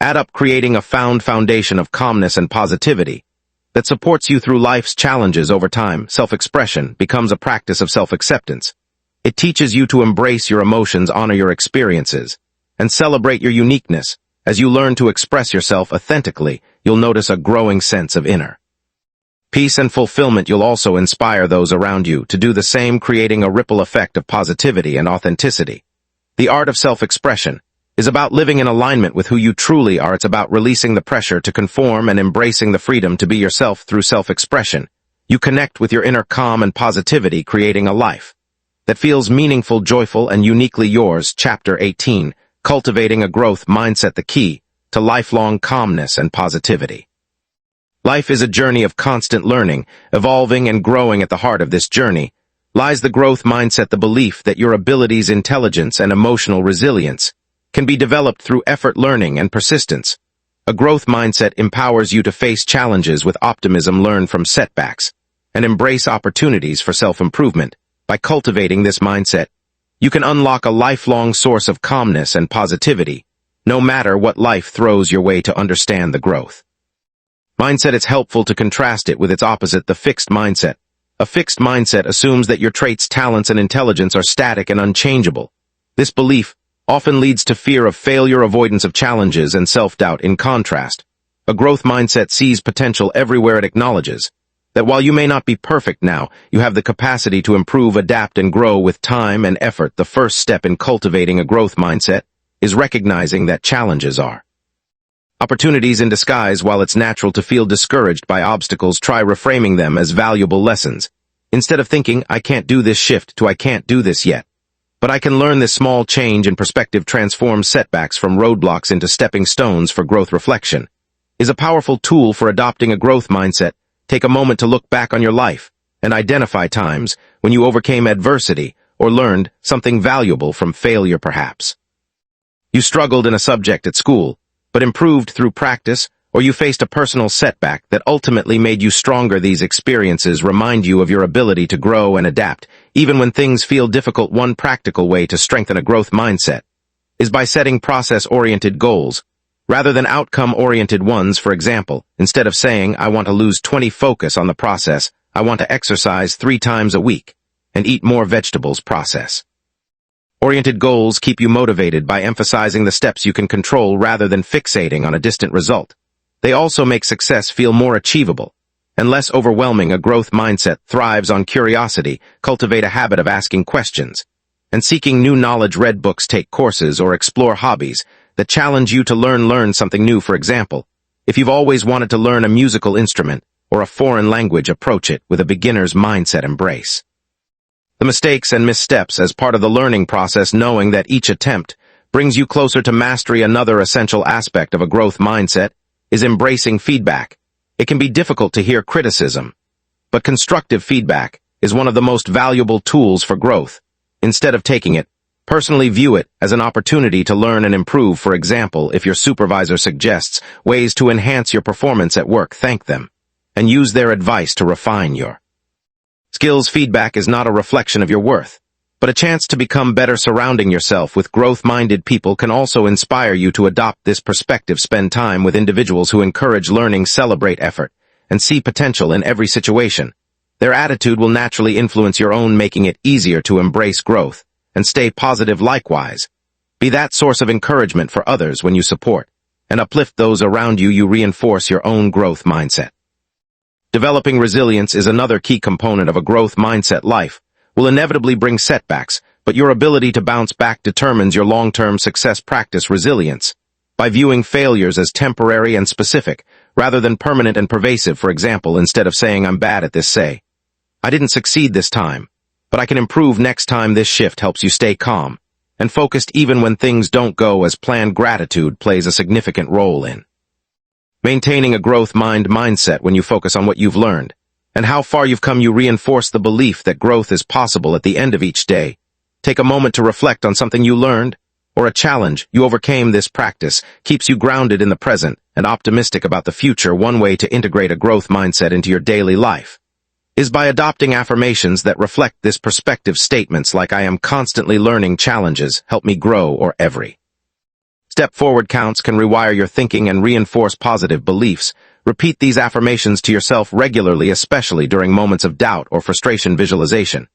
add up, creating a foundation of calmness and positivity that supports you through life's challenges. Over time, self-expression becomes a practice of self-acceptance. It teaches you to embrace your emotions, honor your experiences, and celebrate your uniqueness. As you learn to express yourself authentically, you'll notice a growing sense of inner peace and fulfillment. You'll also inspire those around you to do the same, creating a ripple effect of positivity and authenticity. The art of self-expression is about living in alignment with who you truly are. It's about releasing the pressure to conform and embracing the freedom to be yourself. Through self-expression, you connect with your inner calm and positivity, creating a life that feels meaningful, joyful, and uniquely yours. Chapter 18, Cultivating a Growth Mindset, the key to lifelong calmness and positivity. Life is a journey of constant learning, evolving, and growing. At the heart of this journey lies the growth mindset, the belief that your abilities, intelligence, and emotional resilience can be developed through effort, learning, and persistence. A growth mindset empowers you to face challenges with optimism, learn from setbacks, and embrace opportunities for self-improvement. By cultivating this mindset, you can unlock a lifelong source of calmness and positivity, no matter what life throws your way. To understand the growth mindset, it's helpful to contrast it with its opposite, the fixed mindset. A fixed mindset assumes that your traits, talents, and intelligence are static and unchangeable. This belief often leads to fear of failure, avoidance of challenges, and self-doubt. In contrast, a growth mindset sees potential everywhere. It acknowledges that while you may not be perfect now, you have the capacity to improve, adapt, and grow with time and effort. The first step in cultivating a growth mindset is recognizing that challenges are opportunities in disguise. While it's natural to feel discouraged by obstacles, try reframing them as valuable lessons. Instead of thinking, "I can't do this," shift to "I can't do this yet, but I can learn." This small change in perspective transforms setbacks from roadblocks into stepping stones for growth. Reflection is a powerful tool for adopting a growth mindset. Take a moment to look back on your life and identify times when you overcame adversity or learned something valuable from failure. Perhaps you struggled in a subject at school, but improved through practice, or you faced a personal setback that ultimately made you stronger. These experiences remind you of your ability to grow and adapt, even when things feel difficult. One practical way to strengthen a growth mindset is by setting process-oriented goals, rather than outcome-oriented ones. For example, instead of saying, "I want to lose 20, focus on the process. I want to exercise 3 times a week and eat more vegetables." Process-oriented goals keep you motivated by emphasizing the steps you can control rather than fixating on a distant result. They also make success feel more achievable and less overwhelming. A growth mindset thrives on curiosity. Cultivate a habit of asking questions and seeking new knowledge. Read books, take courses, or explore hobbies that challenge you to learn something new. For example, if you've always wanted to learn a musical instrument or a foreign language, approach it with a beginner's mindset. Embrace the mistakes and missteps as part of the learning process, knowing that each attempt brings you closer to mastery. Another essential aspect of a growth mindset is embracing feedback. It can be difficult to hear criticism, but constructive feedback is one of the most valuable tools for growth. Instead of taking it personally, view it as an opportunity to learn and improve. For example, if your supervisor suggests ways to enhance your performance at work, thank them and use their advice to refine your skills. Feedback is not a reflection of your worth, but a chance to become better. Surrounding yourself with growth-minded people can also inspire you to adopt this perspective. Spend time with individuals who encourage learning, celebrate effort, and see potential in every situation. Their attitude will naturally influence your own, making it easier to embrace growth and stay positive. Likewise, be that source of encouragement for others. When you support and uplift those around you, you reinforce your own growth mindset. Developing resilience is another key component of a growth mindset. Life will inevitably bring setbacks, but your ability to bounce back determines your long-term success. Practice resilience by viewing failures as temporary and specific, rather than permanent and pervasive. For example, instead of saying, "I'm bad at this," say, "I didn't succeed this time, but I can improve next time." This shift helps you stay calm and focused even when things don't go as planned. Gratitude plays a significant role in maintaining a growth mindset. When you focus on what you've learned and how far you've come, you reinforce the belief that growth is possible. At the end of each day, take a moment to reflect on something you learned or a challenge you overcame. This practice keeps you grounded in the present and optimistic about the future. One way to integrate a growth mindset into your daily life is by adopting affirmations that reflect this perspective. Statements like, "I am constantly learning, challenges help me grow," or "every step forward counts," can rewire your thinking and reinforce positive beliefs. Repeat these affirmations to yourself regularly, especially during moments of doubt or frustration. Visualization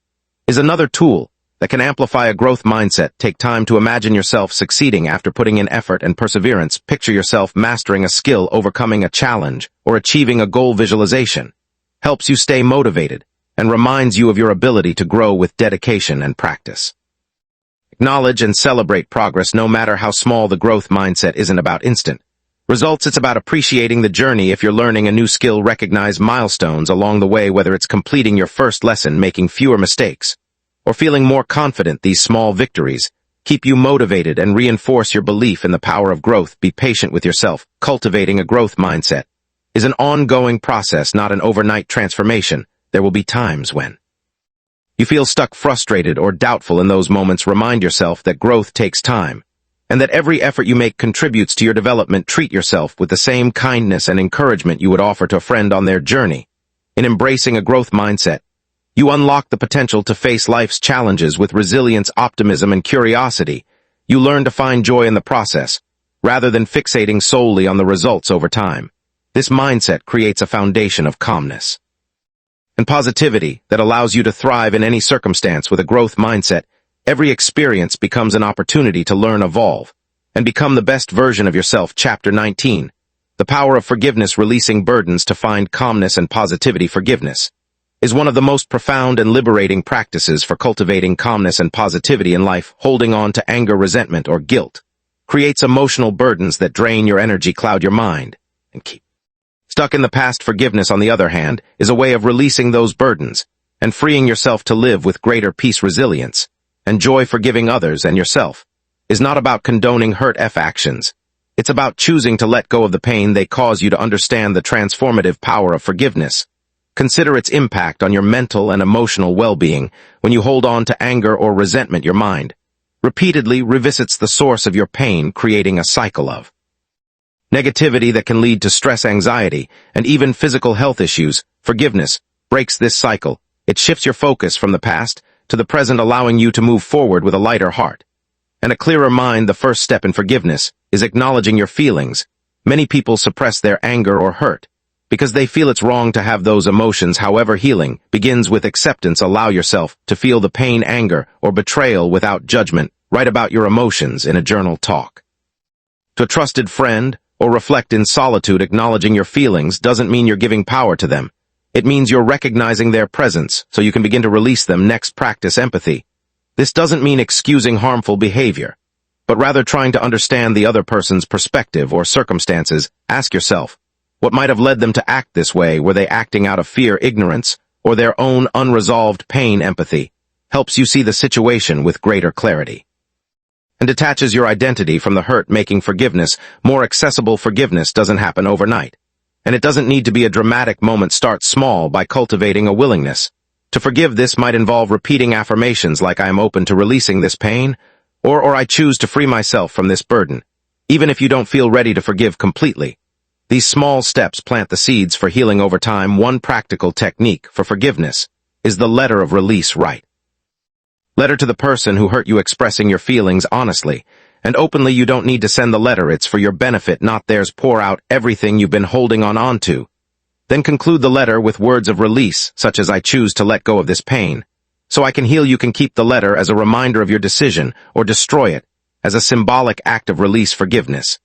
is another tool that can amplify a growth mindset. Take time to imagine yourself succeeding after putting in effort and perseverance. Picture yourself mastering a skill, overcoming a challenge, or achieving a goal. Visualization helps you stay motivated and reminds you of your ability to grow with dedication and practice. Acknowledge and celebrate progress. No matter how small, the growth mindset isn't about instant results. It's about appreciating the journey. If you're learning a new skill, recognize milestones along the way, whether it's completing your first lesson, making fewer mistakes, or feeling more confident. These small victories keep you motivated and reinforce your belief in the power of growth. Be patient with yourself. Cultivating a growth mindset is an ongoing process, not an overnight transformation. There will be times when you feel stuck, frustrated, or doubtful. In those moments, remind yourself that growth takes time and that every effort you make contributes to your development. Treat yourself with the same kindness and encouragement you would offer to a friend on their journey. In embracing a growth mindset, you unlock the potential to face life's challenges with resilience, optimism, and curiosity. You learn to find joy in the process, rather than fixating solely on the results over time. This mindset creates a foundation of calmness and positivity that allows you to thrive in any circumstance. With a growth mindset, every experience becomes an opportunity to learn, evolve, and become the best version of yourself. Chapter 19. The power of forgiveness. Releasing burdens to find calmness and positivity. Forgiveness is one of the most profound and liberating practices for cultivating calmness and positivity in life. Holding on to anger, resentment, or guilt creates emotional burdens that drain your energy, cloud your mind, and keep stuck in the past. Forgiveness, on the other hand, is a way of releasing those burdens and freeing yourself to live with greater peace. Resilience and joy. Forgiving others and yourself is not about condoning hurt actions. It's about choosing to let go of the pain they cause you. To understand the transformative power of forgiveness, consider its impact on your mental and emotional well-being. When you hold on to anger or resentment, your mind repeatedly revisits the source of your pain, creating a cycle of negativity that can lead to stress, anxiety, and even physical health issues. Forgiveness breaks this cycle. It shifts your focus from the past to the present, allowing you to move forward with a lighter heart and a clearer mind. The first step in forgiveness is acknowledging your feelings. Many people suppress their anger or hurt because they feel it's wrong to have those emotions. However, healing begins with acceptance. Allow yourself to feel the pain, anger, or betrayal without judgment. Write about your emotions in a journal. Talk to a trusted friend or reflect in solitude. Acknowledging your feelings doesn't mean you're giving power to them. It means you're recognizing their presence so you can begin to release them. Next, practice empathy. This doesn't mean excusing harmful behavior, but rather trying to understand the other person's perspective or circumstances. Ask yourself, what might have led them to act this way? Were they acting out of fear, ignorance, or their own unresolved pain? Empathy helps you see the situation with greater clarity and detaches your identity from the hurt, making forgiveness more accessible. Forgiveness doesn't happen overnight, and it doesn't need to be a dramatic moment. Start small by cultivating a willingness to forgive. This might involve repeating affirmations like, "I am open to releasing this pain," or "I choose to free myself from this burden." Even if you don't feel ready to forgive completely, these small steps plant the seeds for healing over time. One practical technique for forgiveness is the letter of release. Write letter to the person who hurt you, expressing your feelings honestly and openly. You don't need to send the letter. It's for your benefit, not theirs. Pour out everything you've been holding on to. Then conclude the letter with words of release, such as, "I choose to let go of this pain so I can heal." You can keep the letter as a reminder of your decision or destroy it as a symbolic act of release. Forgiveness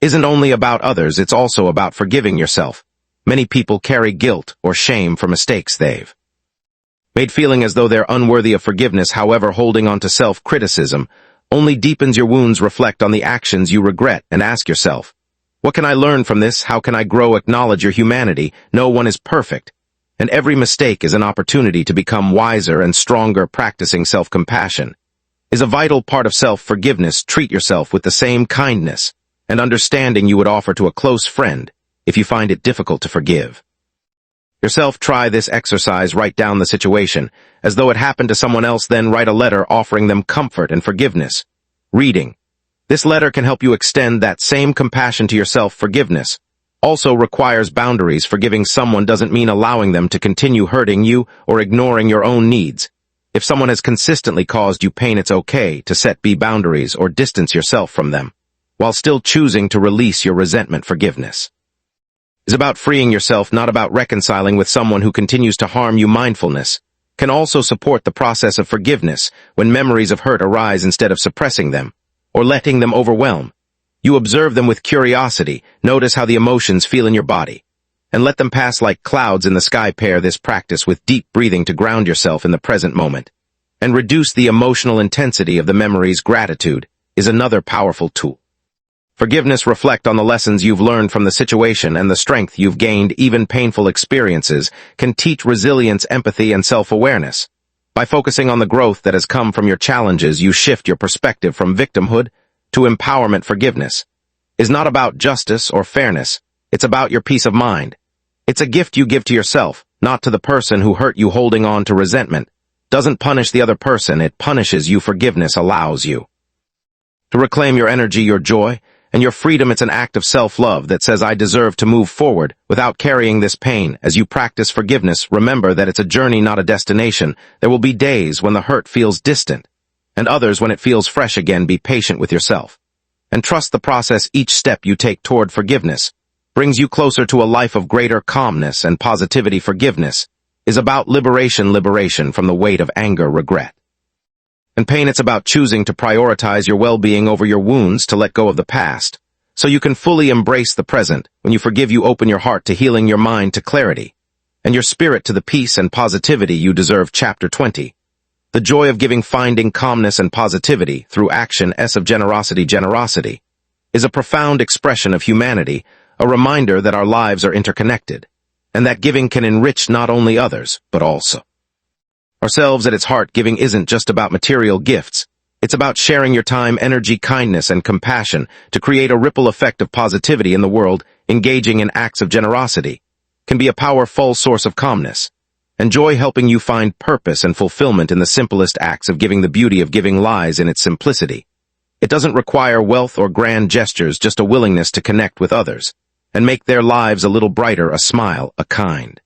isn't only about others, it's also about forgiving yourself. many people carry guilt or shame for mistakes they've made, feeling as though they're unworthy of forgiveness. However, holding on to self-criticism only deepens your wounds. Reflect on the actions you regret and ask yourself, what can I learn from this? How can I grow? Acknowledge your humanity. No one is perfect, and every mistake is an opportunity to become wiser and stronger. Practicing self-compassion is a vital part of self-forgiveness. Treat yourself with the same kindness and understanding you would offer to a close friend if you find it difficult to forgive yourself. Try this exercise. Write down the situation as though it happened to someone else, then write a letter offering them comfort and forgiveness. Reading this letter can help you extend that same compassion to yourself. Forgiveness also requires boundaries. Forgiving someone doesn't mean allowing them to continue hurting you or ignoring your own needs. If someone has consistently caused you pain, it's okay to set boundaries or distance yourself from them, while still choosing to release your resentment. Forgiveness is about freeing yourself, not about reconciling with someone who continues to harm you. Mindfulness can also support the process of forgiveness. When memories of hurt arise, instead of suppressing them or letting them overwhelm, you observe them with curiosity. Notice how the emotions feel in your body and let them pass like clouds in the sky. Pair this practice with deep breathing to ground yourself in the present moment and reduce the emotional intensity of the memories. Gratitude is another powerful tool. Forgiveness. Reflect on the lessons you've learned from the situation and the strength you've gained. Even painful experiences can teach resilience, empathy, and self-awareness. By focusing on the growth that has come from your challenges, you shift your perspective from victimhood to empowerment. Forgiveness is not about justice or fairness. It's about your peace of mind. It's a gift you give to yourself, not to the person who hurt you. Holding on to resentment doesn't punish the other person, it punishes you. Forgiveness allows you to reclaim your energy, your joy, and your freedom. It's an act of self-love that says, I deserve to move forward without carrying this pain. As you practice forgiveness, remember that it's a journey, not a destination. There will be days when the hurt feels distant, and others when it feels fresh again. Be patient with yourself and trust the process. Each step you take toward forgiveness brings you closer to a life of greater calmness and positivity. Forgiveness is about liberation from the weight of anger, regret, and pain. It's about choosing to prioritize your well-being over your wounds, to let go of the past so you can fully embrace the present. When you forgive, you open your heart to healing, your mind to clarity, and your spirit to the peace and positivity you deserve. Chapter 20. The joy of giving. Finding calmness and positivity through action. S of generosity. Generosity is a profound expression of humanity, a reminder that our lives are interconnected, and that giving can enrich not only others, but also ourselves. At its heart, giving isn't just about material gifts. It's about sharing your time, energy, kindness, and compassion to create a ripple effect of positivity in the world. Engaging in acts of generosity can be a powerful source of calmness and joy, helping you find purpose and fulfillment in the simplest acts of giving. The beauty of giving lies in its simplicity. It doesn't require wealth or grand gestures, just a willingness to connect with others and make their lives a little brighter. A smile, a kind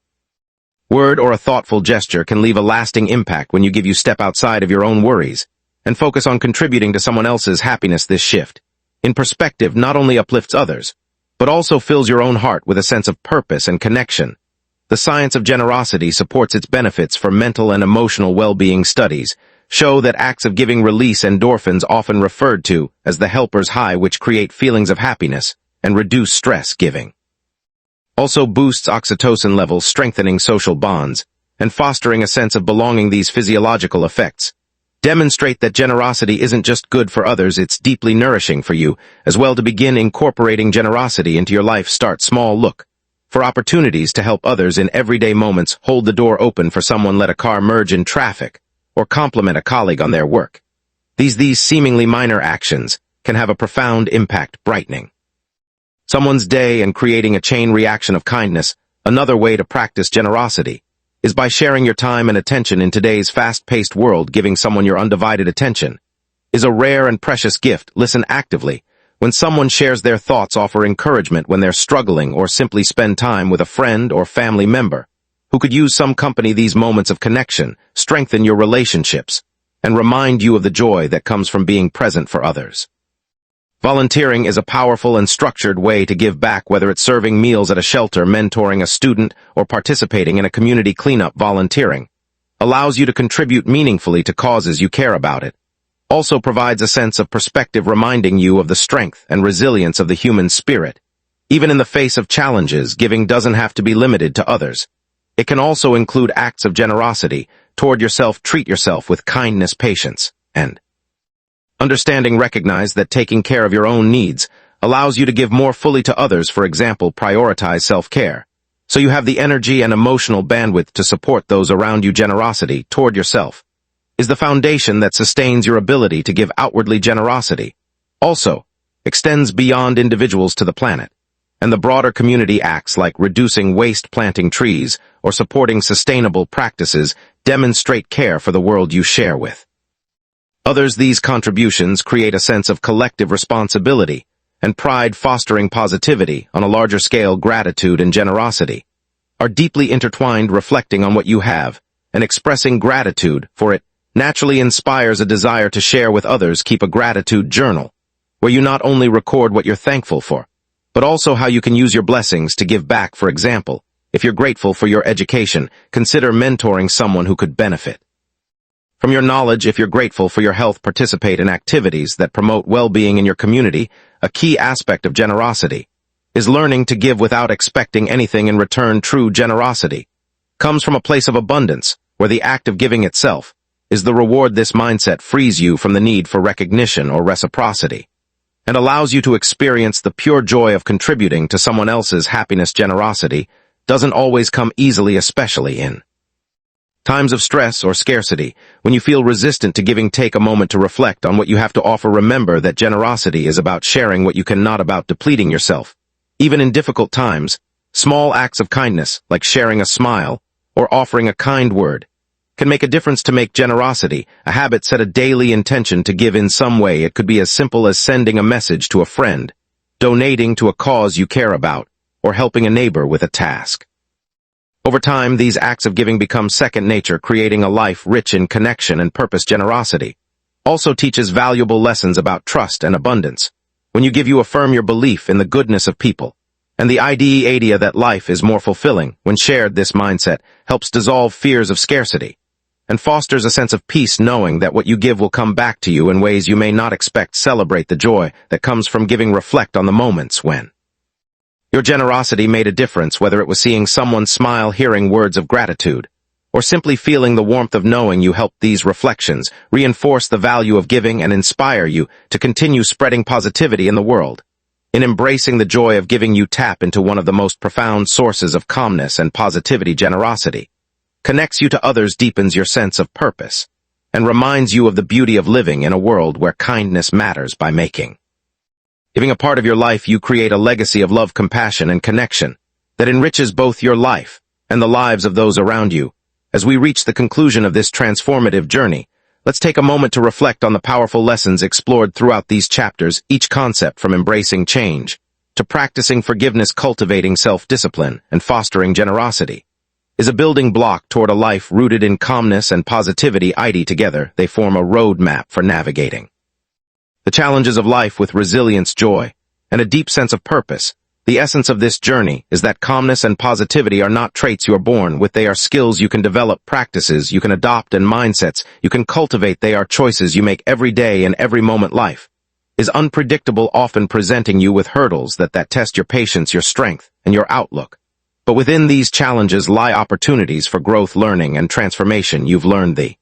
word, or a thoughtful gesture can leave a lasting impact. When you give, you step outside of your own worries and focus on contributing to someone else's happiness. This shift in perspective not only uplifts others, but also fills your own heart with a sense of purpose and connection. The science of generosity supports its benefits for mental and emotional well-being. Studies show that acts of giving release endorphins, often referred to as the helper's high, which create feelings of happiness and reduce stress. Giving also boosts oxytocin levels, strengthening social bonds and fostering a sense of belonging. These physiological effects demonstrate that generosity isn't just good for others, it's deeply nourishing for you as well. To begin incorporating generosity into your life, start small. Look for opportunities to help others in everyday moments. Hold the door open for someone, let a car merge in traffic, or compliment a colleague on their work. These seemingly minor actions can have a profound impact, brightening someone's day and creating a chain reaction of kindness. Another way to practice generosity is by sharing your time and attention. In today's fast-paced world, giving someone your undivided attention is a rare and precious gift. Listen actively when someone shares their thoughts, offer encouragement when they're struggling, or simply spend time with a friend or family member who could use some company. These moments of connection strengthen your relationships and remind you of the joy that comes from being present for others. Volunteering is a powerful and structured way to give back, whether it's serving meals at a shelter, mentoring a student, or participating in a community cleanup. Volunteering allows you to contribute meaningfully to causes you care about. It also provides a sense of perspective, reminding you of the strength and resilience of the human spirit. Even in the face of challenges, giving doesn't have to be limited to others. It can also include acts of generosity toward yourself. Treat yourself with kindness, patience, and understanding. Recognize that taking care of your own needs allows you to give more fully to others. For example, prioritize self-care, so you have the energy and emotional bandwidth to support those around you. Generosity toward yourself is the foundation that sustains your ability to give outwardly. Generosity also extends beyond individuals to the planet and the broader community. Acts like reducing waste, planting trees, or supporting sustainable practices demonstrate care for the world you share with others. These contributions create a sense of collective responsibility and pride, fostering positivity on a larger scale. Gratitude and generosity are deeply intertwined. Reflecting on what you have and expressing gratitude for it naturally inspires a desire to share with others. Keep a gratitude journal, where you not only record what you're thankful for, but also how you can use your blessings to give back. For example, if you're grateful for your education, consider mentoring someone who could benefit from your knowledge. If you're grateful for your health, participate in activities that promote well-being in your community. A key aspect of generosity is learning to give without expecting anything in return. True generosity comes from a place of abundance, where the act of giving itself is the reward. This mindset frees you from the need for recognition or reciprocity and allows you to experience the pure joy of contributing to someone else's happiness. Generosity doesn't always come easily, especially in times of stress or scarcity. When you feel resistant to giving, take a moment to reflect on what you have to offer. Remember that generosity is about sharing what you can, not about depleting yourself. Even in difficult times, small acts of kindness, like sharing a smile or offering a kind word, can make a difference. To make generosity a habit, set a daily intention to give in some way. It could be as simple as sending a message to a friend, donating to a cause you care about, or helping a neighbor with a task. Over time, these acts of giving become second nature, creating a life rich in connection and purpose. Generosity also teaches valuable lessons about trust and abundance. When you give, you affirm your belief in the goodness of people and the idea that life is more fulfilling when shared. This mindset helps dissolve fears of scarcity and fosters a sense of peace, knowing that what you give will come back to you in ways you may not expect. Celebrate the joy that comes from giving. Reflect on the moments when your generosity made a difference, whether it was seeing someone smile, hearing words of gratitude, or simply feeling the warmth of knowing you helped. These reflections reinforce the value of giving and inspire you to continue spreading positivity in the world. In embracing the joy of giving, you tap into one of the most profound sources of calmness and positivity. Generosity connects you to others, deepens your sense of purpose, and reminds you of the beauty of living in a world where kindness matters. By making giving a part of your life, you create a legacy of love, compassion, and connection that enriches both your life and the lives of those around you. As we reach the conclusion of this transformative journey, let's take a moment to reflect on the powerful lessons explored throughout these chapters. Each concept, from embracing change to practicing forgiveness, cultivating self-discipline, and fostering generosity, is a building block toward a life rooted in calmness and positivity. Together, they form a roadmap for navigating the challenges of life with resilience, joy, and a deep sense of purpose. The essence of this journey is that calmness and positivity are not traits you are born with. They are skills you can develop, practices you can adopt, and mindsets you can cultivate. They are choices you make every day and every moment. Life is unpredictable, often presenting you with hurdles that test your patience, your strength, and your outlook. But within these challenges lie opportunities for growth, learning, and transformation. You've learned the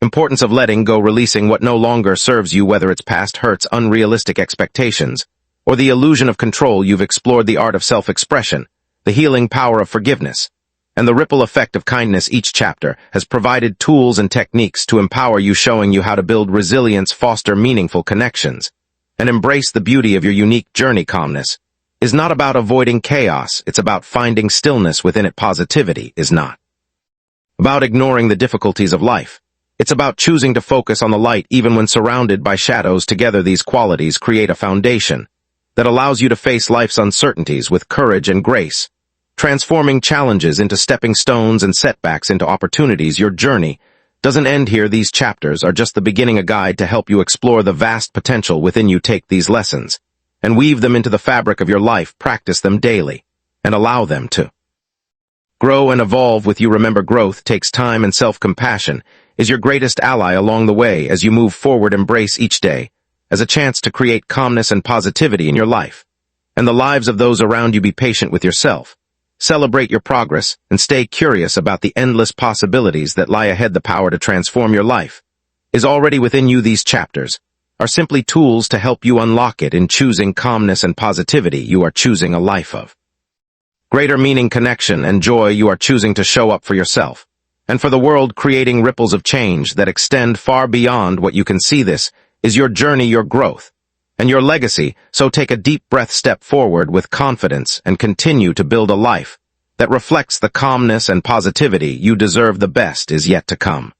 importance of letting go, releasing what no longer serves you, whether it's past hurts, unrealistic expectations, or the illusion of control. You've explored the art of self-expression, the healing power of forgiveness, and the ripple effect of kindness. Each chapter has provided tools and techniques to empower you, showing you how to build resilience, foster meaningful connections, and embrace the beauty of your unique journey. Calmness is not about avoiding chaos, it's about finding stillness within it. Positivity is not about ignoring the difficulties of life. It's about choosing to focus on the light even when surrounded by shadows. Together, these qualities create a foundation that allows you to face life's uncertainties with courage and grace, transforming challenges into stepping stones and setbacks into opportunities. Your journey doesn't end here. These chapters are just the beginning, a guide to help you explore the vast potential within you. Take these lessons and weave them into the fabric of your life. Practice them daily and allow them to grow and evolve with you. Remember, growth takes time, and self-compassion is your greatest ally along the way. As you move forward, embrace each day as a chance to create calmness and positivity in your life, and the lives of those around you. Be patient with yourself. Celebrate your progress and stay curious about the endless possibilities that lie ahead. The power to transform your life is already within you. These chapters are simply tools to help you unlock it. In choosing calmness and positivity, you are choosing a life of greater meaning, connection, and joy. You are choosing to show up for yourself and for the world, creating ripples of change that extend far beyond what you can see. This is your journey, your growth, and your legacy. So take a deep breath, step forward with confidence, and continue to build a life that reflects the calmness and positivity you deserve. The best is yet to come.